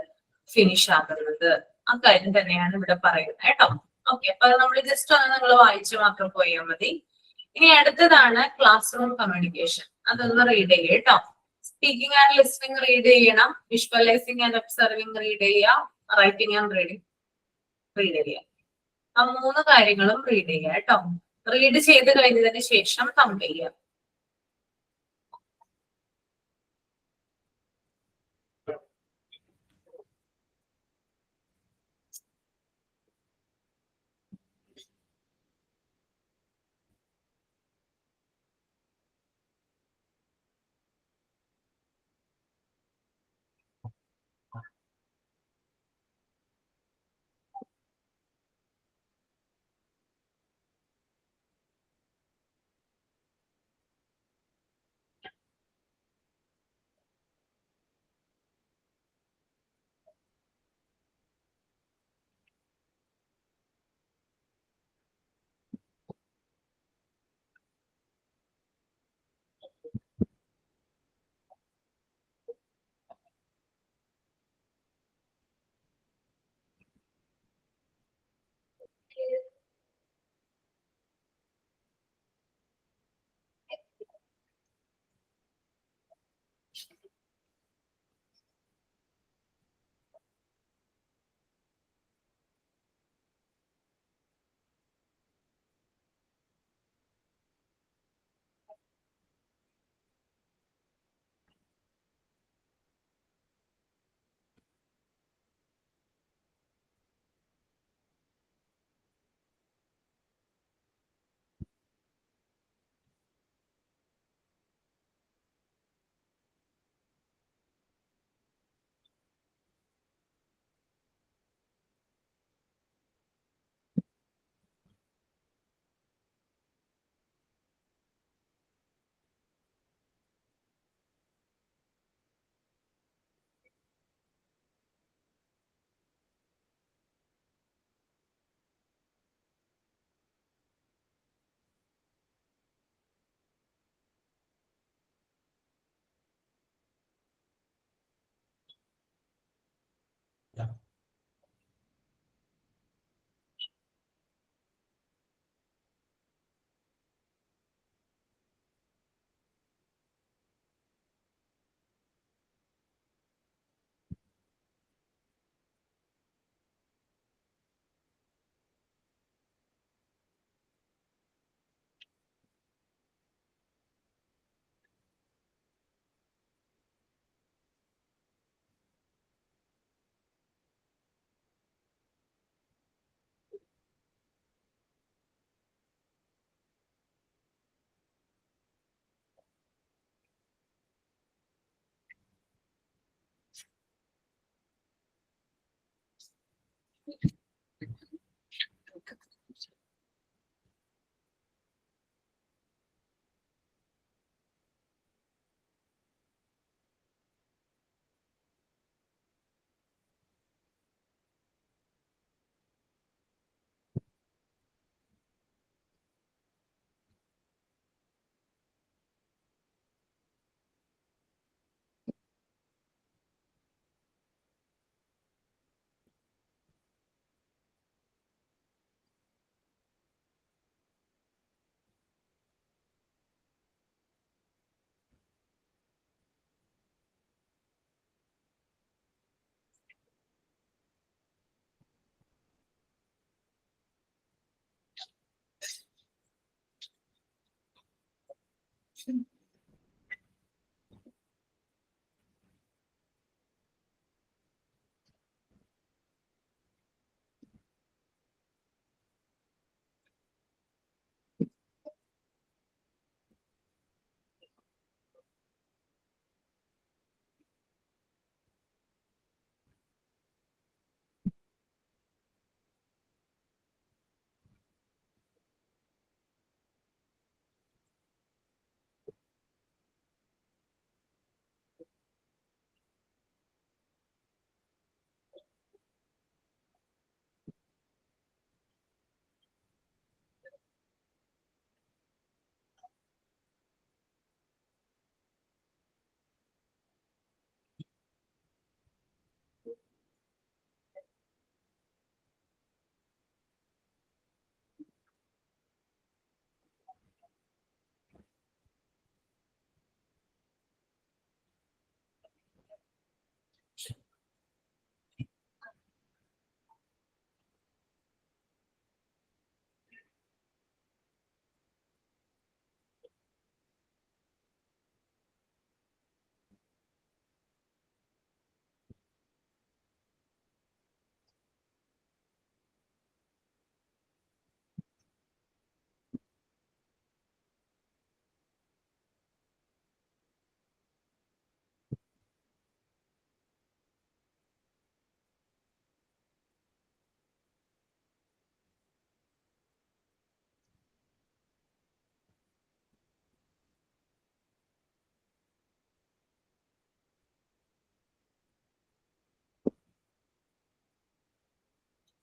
C: ഫിനിഷ് ആകുന്നത്. ആ കാര്യം തന്നെയാണ് ഇവിടെ പറയുന്നത് കേട്ടോ. ഓക്കെ, അപ്പൊ നമ്മൾ ജസ്റ്റ് ഒന്ന് നിങ്ങൾ വായിച്ചു മാത്രം പോയാൽ മതി. ഇനി അടുത്തതാണ് ക്ലാസ് റൂം കമ്മ്യൂണിക്കേഷൻ. അതൊന്ന് റീഡ് ചെയ്യുക കേട്ടോ. സ്പീക്കിംഗ് ആൻഡ് ലിസ്ണിംഗ് റീഡ് ചെയ്യണം, വിഷ്വലൈസിംഗ് ആൻഡ് ഒബ്സർവിംഗ് റീഡ് ചെയ്യാം, റൈറ്റിംഗ് ആൻഡ് റീഡിംഗ് റീഡ് ചെയ്യാം. ആ 3 കാര്യങ്ങളും റീഡ് ചെയ്യുക കേട്ടോ. റീഡ് ചെയ്ത് കഴിഞ്ഞതിന് ശേഷം തമ്പ് ചെയ്യാം.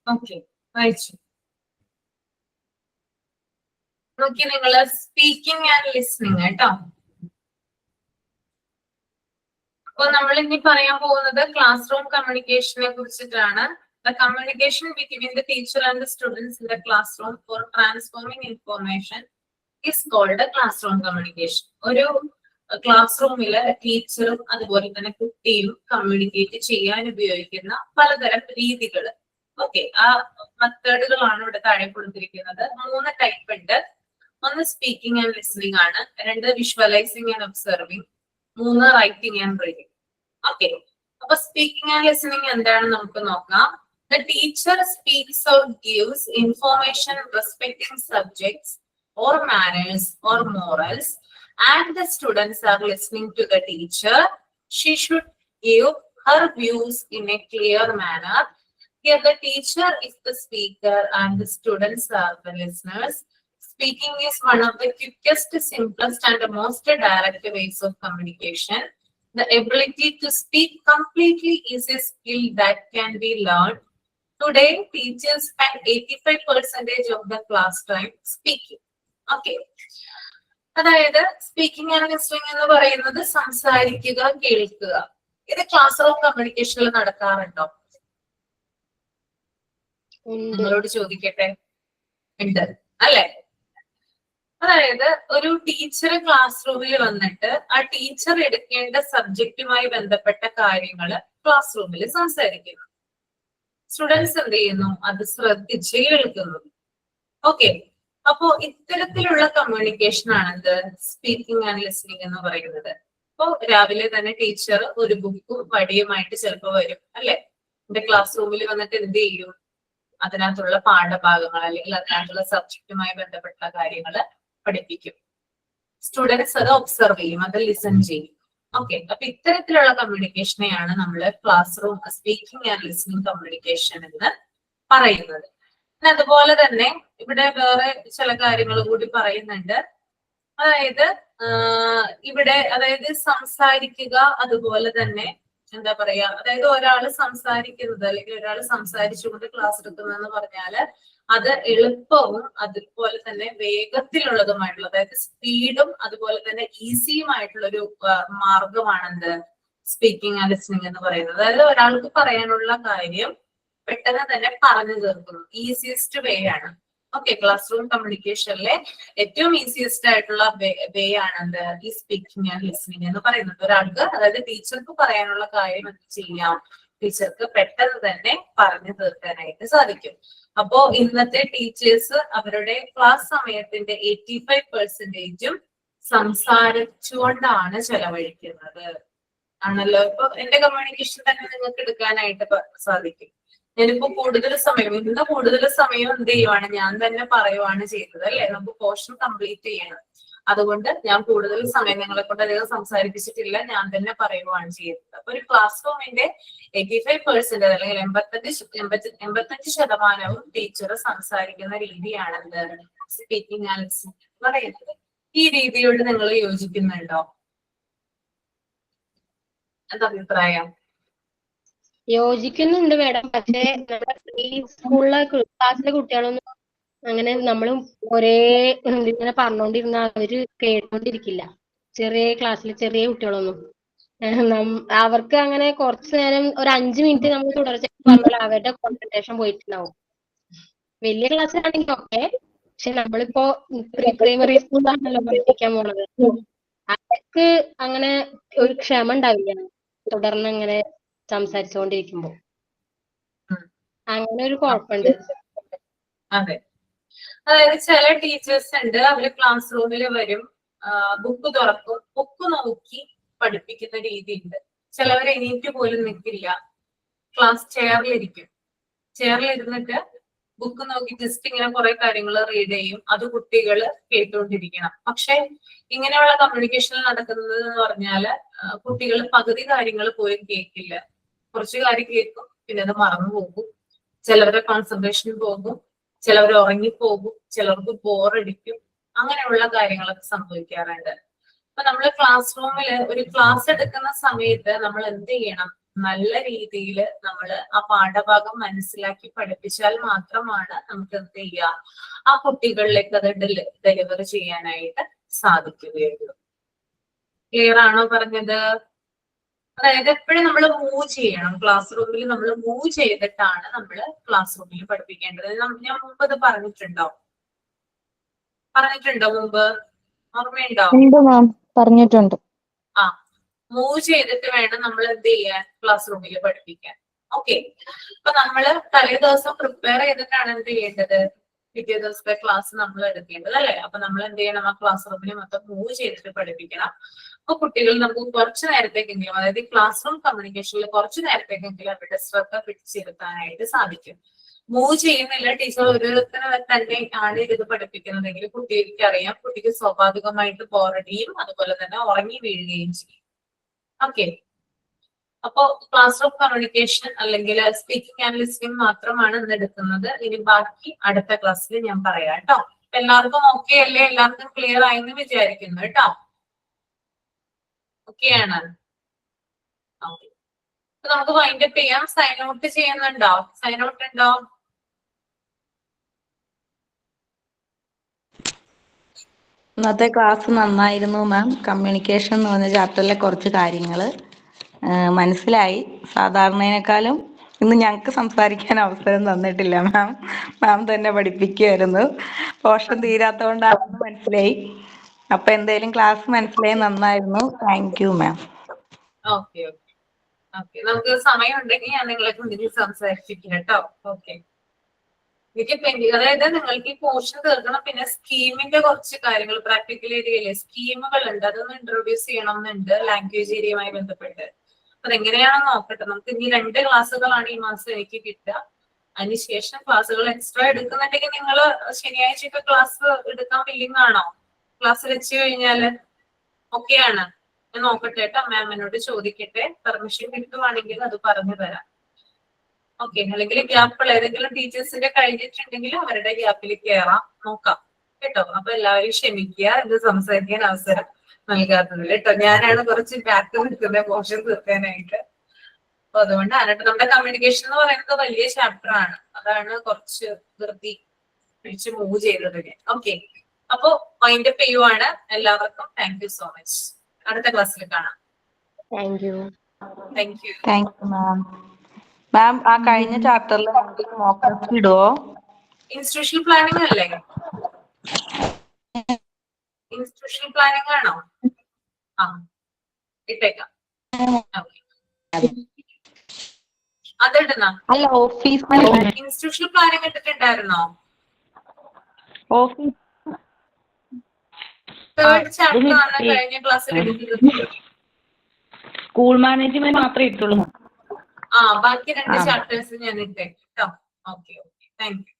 C: ഓക്കെ, വായിച്ചു നോക്കി നിങ്ങള്. സ്പീക്കിംഗ് ആൻഡ് ലിസ്ണിംഗ് കേട്ടോ. അപ്പൊ നമ്മൾ ഇനി പറയാൻ പോകുന്നത് ക്ലാസ് റൂം കമ്മ്യൂണിക്കേഷനെ കുറിച്ചിട്ടാണ്. The communication between the teacher and the students in the classroom for transforming information is called a classroom communication. ഒരു ക്ലാസ് റൂമില് ടീച്ചറും അതുപോലെ തന്നെ കുട്ടിയും കമ്മ്യൂണിക്കേറ്റ് ചെയ്യാൻ ഉപയോഗിക്കുന്ന പലതരം രീതികൾ. ഓക്കെ, ആ മെത്തേഡുകളാണ് ഇവിടെ താഴെ കൊടുത്തിരിക്കുന്നത്. 3 ടൈപ്പ് ഉണ്ട്. ഒന്ന് സ്പീക്കിംഗ് ആൻഡ് ലിസണിംഗ് ആണ്, 2 visualising and observing, 3 writing and reading. Okay, അപ്പൊ സ്പീക്കിംഗ് ആൻഡ് ലിസണിംഗ് എന്താണെന്ന് നമുക്ക് നോക്കാം. The teacher speaks or gives information respecting subjects or manners or morals, and the students are listening to the teacher. She should give her views in a clear manner. Here the teacher is the speaker and the students are the listeners. Speaking is one of the quickest, simplest and the most direct ways of communication. The ability to speak completely is a skill that can be learned. Today, teachers spend 85% of the class time speaking. Okay. അതായത് speaking and listening എന്ന് പറയുന്നത് സംസാരിക്കുക, കേൾക്കുക. ഇത് class room കമ്മ്യൂണിക്കേഷനിൽ നടക്കാറുണ്ടോ? നിങ്ങളോട് ചോദിക്കട്ടെ. ഉണ്ട് അല്ലെ? അതായത് ഒരു ടീച്ചർ ക്ലാസ് റൂമിൽ വന്നിട്ട് ആ ടീച്ചർ എടുക്കേണ്ട സബ്ജക്റ്റുമായി ബന്ധപ്പെട്ട കാര്യങ്ങള് ക്ലാസ് റൂമിൽ സംസാരിക്കുന്നു. സ്റ്റുഡൻസ് എന്ത് ചെയ്യുന്നു? അത് ശ്രദ്ധിച്ച് കേൾക്കുന്നു. ഓക്കെ, അപ്പോ ഇത്തരത്തിലുള്ള കമ്മ്യൂണിക്കേഷൻ ആണെന്ത് സ്പീക്കിംഗ് ആൻഡ് ലിസണിംഗ് എന്ന് പറയുന്നത്. അപ്പോ രാവിലെ തന്നെ ടീച്ചർ ഒരു ബുക്കും വടിയുമായിട്ട് ചിലപ്പോൾ വരും അല്ലെ? എന്റെ ക്ലാസ് റൂമിൽ വന്നിട്ട് എന്ത് ചെയ്യും? അതിനകത്തുള്ള പാഠഭാഗങ്ങൾ അല്ലെങ്കിൽ അതിനകത്തുള്ള സബ്ജക്റ്റുമായി ബന്ധപ്പെട്ട കാര്യങ്ങൾ പഠിപ്പിക്കും. സ്റ്റുഡൻസ് അത് ഒബ്സർവ് ചെയ്യും, അത് ലിസൺ ചെയ്യും. ഓക്കെ, അപ്പൊ ഇത്തരത്തിലുള്ള കമ്മ്യൂണിക്കേഷനെയാണ് നമ്മൾ class room speaking and listening communication എന്ന് പറയുന്നത്. അതുപോലെ തന്നെ ഇവിടെ വേറെ ചില കാര്യങ്ങൾ കൂടി പറയുന്നുണ്ട്. അതായത് സംസാരിക്കുക, അതുപോലെ തന്നെ എന്താ പറയാ, അതായത് ഒരാള് സംസാരിക്കുന്നത് അല്ലെങ്കിൽ ഒരാൾ സംസാരിച്ചുകൊണ്ട് ക്ലാസ് എടുക്കുന്നതെന്ന് പറഞ്ഞാല് അത് എളുപ്പവും അതുപോലെ തന്നെ വേഗത്തിലുള്ളതുമായിട്ടുള്ള, അതായത് സ്പീഡും അതുപോലെ തന്നെ ഈസിയുമായിട്ടുള്ള ഒരു മാർഗമാണെന്ത് സ്പീക്കിംഗ് ആൻഡ് ലിസണിംഗ് എന്ന് പറയുന്നത്. അതായത് ഒരാൾക്ക് പറയാനുള്ള കാര്യം പെട്ടെന്ന് തന്നെ പറഞ്ഞു തീർക്കുന്നു. ഈസിയസ്റ്റ് വേ ആണ്. ഓക്കെ, ക്ലാസ് റൂം കമ്മ്യൂണിക്കേഷനിലെ ഏറ്റവും ഈസിയസ്റ്റ് ആയിട്ടുള്ള വേ ആണ് ഈ സ്പീക്കിംഗ് ആൻഡ് ലിസണിംഗ് എന്ന് പറയുന്നത്. ഒരാൾക്ക്, അതായത് ടീച്ചർക്ക് പറയാനുള്ള കാര്യം എന്ത് ചെയ്യാം? ടീച്ചർക്ക് പെട്ടെന്ന് തന്നെ പറഞ്ഞു തീർക്കാനായിട്ട് സാധിക്കും. അപ്പോ ഇന്നത്തെ ടീച്ചേഴ്സ് അവരുടെ ക്ലാസ് സമയത്തിന്റെ 85%ഉം സംസാരിച്ചുകൊണ്ടാണ് ചെലവഴിക്കുന്നത് ആണല്ലോ. ഇപ്പൊ എന്റെ കമ്മ്യൂണിക്കേഷൻ തന്നെ നിങ്ങൾക്ക് എടുക്കാനായിട്ട് സാധിക്കും. ഞാനിപ്പോ കൂടുതൽ സമയം എന്ത് ചെയ്യുവാണ്, ഞാൻ തന്നെ പറയുവാണ് ചെയ്തത് അല്ലെ. നമുക്ക് പോർഷൻ കംപ്ലീറ്റ് ചെയ്യണം. അതുകൊണ്ട് ഞാൻ കൂടുതൽ സമയം നിങ്ങളെ കൊണ്ട് അധികം സംസാരിപ്പിച്ചിട്ടില്ല, ഞാൻ തന്നെ പറയുവാണ് ചെയ്യുന്നത്. അപ്പൊ ഒരു ക്ലാസ് റൂമിന്റെ 85% അല്ലെങ്കിൽ 85% ടീച്ചർ സംസാരിക്കുന്ന രീതിയാണ് എന്ത് സ്പീക്കിംഗ് ആൻഡ് ലിസണിംഗ് പറയുന്നത്. ഈ രീതിയോട് നിങ്ങൾ യോജിക്കുന്നുണ്ടോ? എന്താ അഭിപ്രായം?
D: യോജിക്കുന്നുണ്ട് മേഡം. പക്ഷേ ഈ സ്കൂളിലെ ക്ലാസ്സിലെ കുട്ടികളൊന്നും അങ്ങനെ നമ്മളും ഒരേ ഇങ്ങനെ പറഞ്ഞോണ്ടിരുന്ന അവര് കേട്ടോണ്ടിരിക്കില്ല. ചെറിയ ക്ലാസ്സിലെ ചെറിയ കുട്ടികളൊന്നും അവർക്ക് അങ്ങനെ കുറച്ചു നേരം ഒരു 5 മിനിറ്റ് നമ്മൾ തുടർച്ചയായി പറഞ്ഞാൽ അവരുടെ കോൺസെൻട്രേഷൻ പോയിട്ടുണ്ടാവും. വലിയ ക്ലാസ്സിലാണെങ്കിൽ ഓക്കെ, പക്ഷെ നമ്മളിപ്പോ പ്രീ പ്രൈമറി സ്കൂളിലാണല്ലോ പഠിപ്പിക്കാൻ പോണത്. അവർക്ക് അങ്ങനെ ഒരു ക്ഷമ ഉണ്ടാവില്ല തുടർന്ന് ഇങ്ങനെ സംസാരിച്ചുകൊണ്ടിരിക്കുമ്പോ. അങ്ങനെ ഒരു കുഴപ്പമുണ്ട്.
C: അതെ, അതായത് ചില ടീച്ചേഴ്സ് ഉണ്ട്, അവര് ക്ലാസ് റൂമിൽ വരും, ബുക്ക് തുറക്കും, ബുക്ക് നോക്കി പഠിപ്പിക്കുന്ന രീതിയുണ്ട്. ചിലവർ എണീറ്റ് പോലും നിൽക്കില്ല, ക്ലാസ് ചെയറിലിരുന്നിട്ട് ബുക്ക് നോക്കി ജസ്റ്റ് ഇങ്ങനെ കുറെ കാര്യങ്ങൾ റീഡ് ചെയ്യും, അത് കുട്ടികൾ കേട്ടുകൊണ്ടിരിക്കണം. പക്ഷെ ഇങ്ങനെയുള്ള കമ്മ്യൂണിക്കേഷൻ നടക്കുന്നത് എന്ന് പറഞ്ഞാല് കുട്ടികൾ പകുതി കാര്യങ്ങൾ പോലും കേൾക്കില്ല. കുറച്ച് കാര്യം കേൾക്കും, പിന്നെ അത് മറന്നു പോകും. ചിലവരുടെ കോൺസെൻട്രേഷൻ പോകും, ചിലവർ ഉറങ്ങിപ്പോകും, ചിലർക്ക് ബോറടിക്കും. അങ്ങനെയുള്ള കാര്യങ്ങളൊക്കെ സംഭവിക്കാറുണ്ട്. അപ്പൊ നമ്മൾ ക്ലാസ് റൂമിൽ ഒരു ക്ലാസ് എടുക്കുന്ന സമയത്ത് നമ്മൾ എന്ത് ചെയ്യണം, നല്ല രീതിയിൽ നമ്മൾ ആ പാഠഭാഗം മനസ്സിലാക്കി പഠിപ്പിച്ചാൽ മാത്രമാണ് നമുക്ക് എന്ത് ചെയ്യുക, ആ കുട്ടികളിലേക്ക് അത് ഡെലിവർ ചെയ്യാനായിട്ട് സാധിക്കുകയുള്ളൂ. ക്ലിയർ ആണോ പറഞ്ഞത്? അതായത് എപ്പോഴും നമ്മൾ മൂവ് ചെയ്യണം. ക്ലാസ് റൂമിൽ നമ്മൾ മൂവ് ചെയ്തിട്ടാണ് നമ്മൾ ക്ലാസ് റൂമിൽ പഠിപ്പിക്കേണ്ടത്. ഞാൻ മുമ്പ് ഇത് പറഞ്ഞിട്ടുണ്ടോ മുമ്പ്? ഓർമ്മയുണ്ടോ?
A: പറഞ്ഞിട്ടുണ്ട്.
C: ആ, മൂവ് ചെയ്തിട്ട് വേണം നമ്മൾ എന്ത് ചെയ്യാൻ, ക്ലാസ് റൂമിൽ പഠിപ്പിക്കാൻ. ഓക്കെ, അപ്പൊ നമ്മള് തലേ ദിവസം പ്രിപ്പയർ ചെയ്തിട്ടാണ് എന്ത് ചെയ്യേണ്ടത്, പിറ്റേ ദിവസത്തെ ക്ലാസ് നമ്മൾ എടുക്കേണ്ടത് അല്ലെ. അപ്പൊ നമ്മൾ എന്ത് ചെയ്യണം, ആ ക്ലാസ് റൂമിൽ മൊത്തം മൂവ് ചെയ്തിട്ട് പഠിപ്പിക്കണം. അപ്പൊ കുട്ടികൾ നമുക്ക് കുറച്ചു നേരത്തേക്കെങ്കിലും, അതായത് ക്ലാസ് റൂം കമ്മ്യൂണിക്കേഷനിൽ കുറച്ചു നേരത്തേക്കെങ്കിലും അവരുടെ ശ്രദ്ധ പിടിച്ചിരുത്താനായിട്ട് സാധിക്കും. മൂവ് ചെയ്യുന്നില്ല, ടീച്ചർ ഓരോരുത്തരും തന്നെ ആണ് ഇത് പഠിപ്പിക്കുന്നതെങ്കിൽ കുട്ടിക്ക് അറിയാം, കുട്ടിക്ക് സ്വാഭാവികമായിട്ട് ബോറടിയും അതുപോലെ തന്നെ ഉറങ്ങി വീഴുകയും ചെയ്യും. ഓക്കെ, അപ്പോ ക്ലാസ് റൂം കമ്മ്യൂണിക്കേഷൻ അല്ലെങ്കിൽ സ്പീക്കിംഗ് ആൻഡ് ലിസണിംഗ് മാത്രമാണ് ഇന്ന് എടുക്കുന്നത്. ഇനി ബാക്കി അടുത്ത ക്ലാസ്സിൽ ഞാൻ പറയാം കേട്ടോ. എല്ലാവർക്കും ഓക്കെ അല്ലേ? എല്ലാവർക്കും ക്ലിയർ ആയെന്ന് വിചാരിക്കുന്നു കേട്ടോ. ഓക്കെയാണ്? ഓക്കെ, അപ്പൊ നമുക്ക് വൈൻഡപ്പ് ചെയ്യാം. സൈൻ ഔട്ട് ചെയ്യുന്നുണ്ടോ? സൈൻ ഔട്ട് ഉണ്ടോ?
J: ഇന്നത്തെ ക്ലാസ് നന്നായിരുന്നു മാം. കമ്മ്യൂണിക്കേഷൻ എന്ന് പറഞ്ഞ ചാപ്റ്ററിലെ കുറച്ച് കാര്യങ്ങൾ മനസ്സിലായി. സാധാരണേനേക്കാളും ഇന്ന് ഞങ്ങൾക്ക് സംസാരിക്കാൻ അവസരം തന്നിട്ടില്ല മാം. മാം തന്നെ പഠിപ്പിക്കുമായിരുന്നു. പോർഷൻ തീരാത്തതുകൊണ്ടാണെന്ന് മനസ്സിലായി. അപ്പൊ എന്തായാലും ക്ലാസ് മനസ്സിലായി, നന്നായിരുന്നു. Thank you ma'am.
C: Okay okay okay, നമുക്ക് സമയം ഉണ്ടെങ്കിൽ ഞാൻ നിങ്ങളെ കൊണ്ടിട്ട് സംസാരിച്ചിരിക്കും കേട്ടോ. ഓക്കെ, അതായത് നിങ്ങൾക്ക് ഈ പോർഷൻ തീർക്കണം. പിന്നെ സ്കീമിന്റെ കുറച്ച് കാര്യങ്ങൾ പ്രാക്ടിക്കൽ ഏരിയയിലെ സ്കീമുകൾ ഉണ്ട്, അതൊന്ന് ഇൻട്രൊഡ്യൂസ് ചെയ്യണം എന്നുണ്ട് ലാംഗ്വേജ് ഏരിയയുമായി ബന്ധപ്പെട്ട്. അതെങ്ങനെയാണെന്ന് നോക്കട്ടെ. നമുക്ക് ഇനി 2 ക്ലാസ്സുകളാണ് ഈ മാസം എനിക്ക് കിട്ടുക. അതിനുശേഷം ക്ലാസ്സുകൾ എക്സ്ട്രാ എടുക്കുന്നുണ്ടെങ്കിൽ നിങ്ങൾ ശനിയാഴ്ചയൊക്കെ ക്ലാസ് എടുക്കാൻ വില്ലിങ് ആണോ? ക്ലാസ് വെച്ച് കഴിഞ്ഞാല് ഓക്കെയാണ്? ഞാൻ നോക്കട്ടെ കേട്ടോ, മാമിനോട് ചോദിക്കട്ടെ. പെർമിഷൻ കിട്ടുവാണെങ്കിൽ അത് പറഞ്ഞു തരാം. ഓക്കെ, അല്ലെങ്കിൽ ഗ്യാപ്പുള്ള ഏതെങ്കിലും ടീച്ചേഴ്സിന്റെ കഴിഞ്ഞിട്ടുണ്ടെങ്കിൽ അവരുടെ ഗ്യാപ്പിൽ കയറാം, നോക്കാം കേട്ടോ. അപ്പൊ എല്ലാവരും ക്ഷമിക്കുക, ഇത് സംസാരിക്കാൻ അവസരം നൽകാത്തതിൽ കേട്ടോ. ഞാനാണ് കുറച്ച് ബാക്ക് നിൽക്കുന്നത് പോർഷൻ തീർക്കാനായിട്ട്. അപ്പൊ അതുകൊണ്ടാണ് കേട്ടോ. നമ്മുടെ കമ്മ്യൂണിക്കേഷൻ എന്ന് പറയുന്നത് വലിയ ചാപ്റ്റർ ആണ്, അതാണ് കുറച്ച് ധൃതി പിടിച്ച് മൂവ് ചെയ്തത്. ഓക്കെ, അപ്പൊ വൈൻഡപ്പ് ചെയ്യുവാണ്. എല്ലാവർക്കും താങ്ക് യു സോ മച്ച്. അടുത്ത ക്ലാസ്സിൽ കാണാം.
D: Thank you.
C: Thank you.
J: Thank you ma'am. Ma'am, ആ കഴിഞ്ഞ ചാപ്റ്ററിൽ മോക്ക് ടെസ്റ്റ് ഇടുവോ?
C: ഇൻസ്റ്റിറ്റ്യൂഷണൽ പ്ലാനിങ് അല്ലേ? ഇൻസ്റ്റിറ്റ്യൂഷണൽ പ്ലാനിങ് ആണോ? ആ, ഇട്ടേക്കാം. അതിടുന്ന
J: അല്ല, ഓഫീസ്
C: ഇൻസ്റ്റിറ്റ്യൂഷണൽ പ്ലാനിങ് ഇട്ടിട്ടുണ്ടായിരുന്നോ?
J: ഓഫീസ്
C: തേർഡ് ചാപ്റ്റർ ആണ് കഴിഞ്ഞ ക്ലാസ്സിൽ എടുക്കുന്നത്.
F: സ്കൂൾ മാനേജ്മെന്റ് മാത്രമേ ഇട്ടുള്ളൂ.
C: ബാക്കി 2 ചാപ്റ്റേഴ്സ് ഞാൻ ഇട്ടേക്കാം കേട്ടോ. Okay thank you.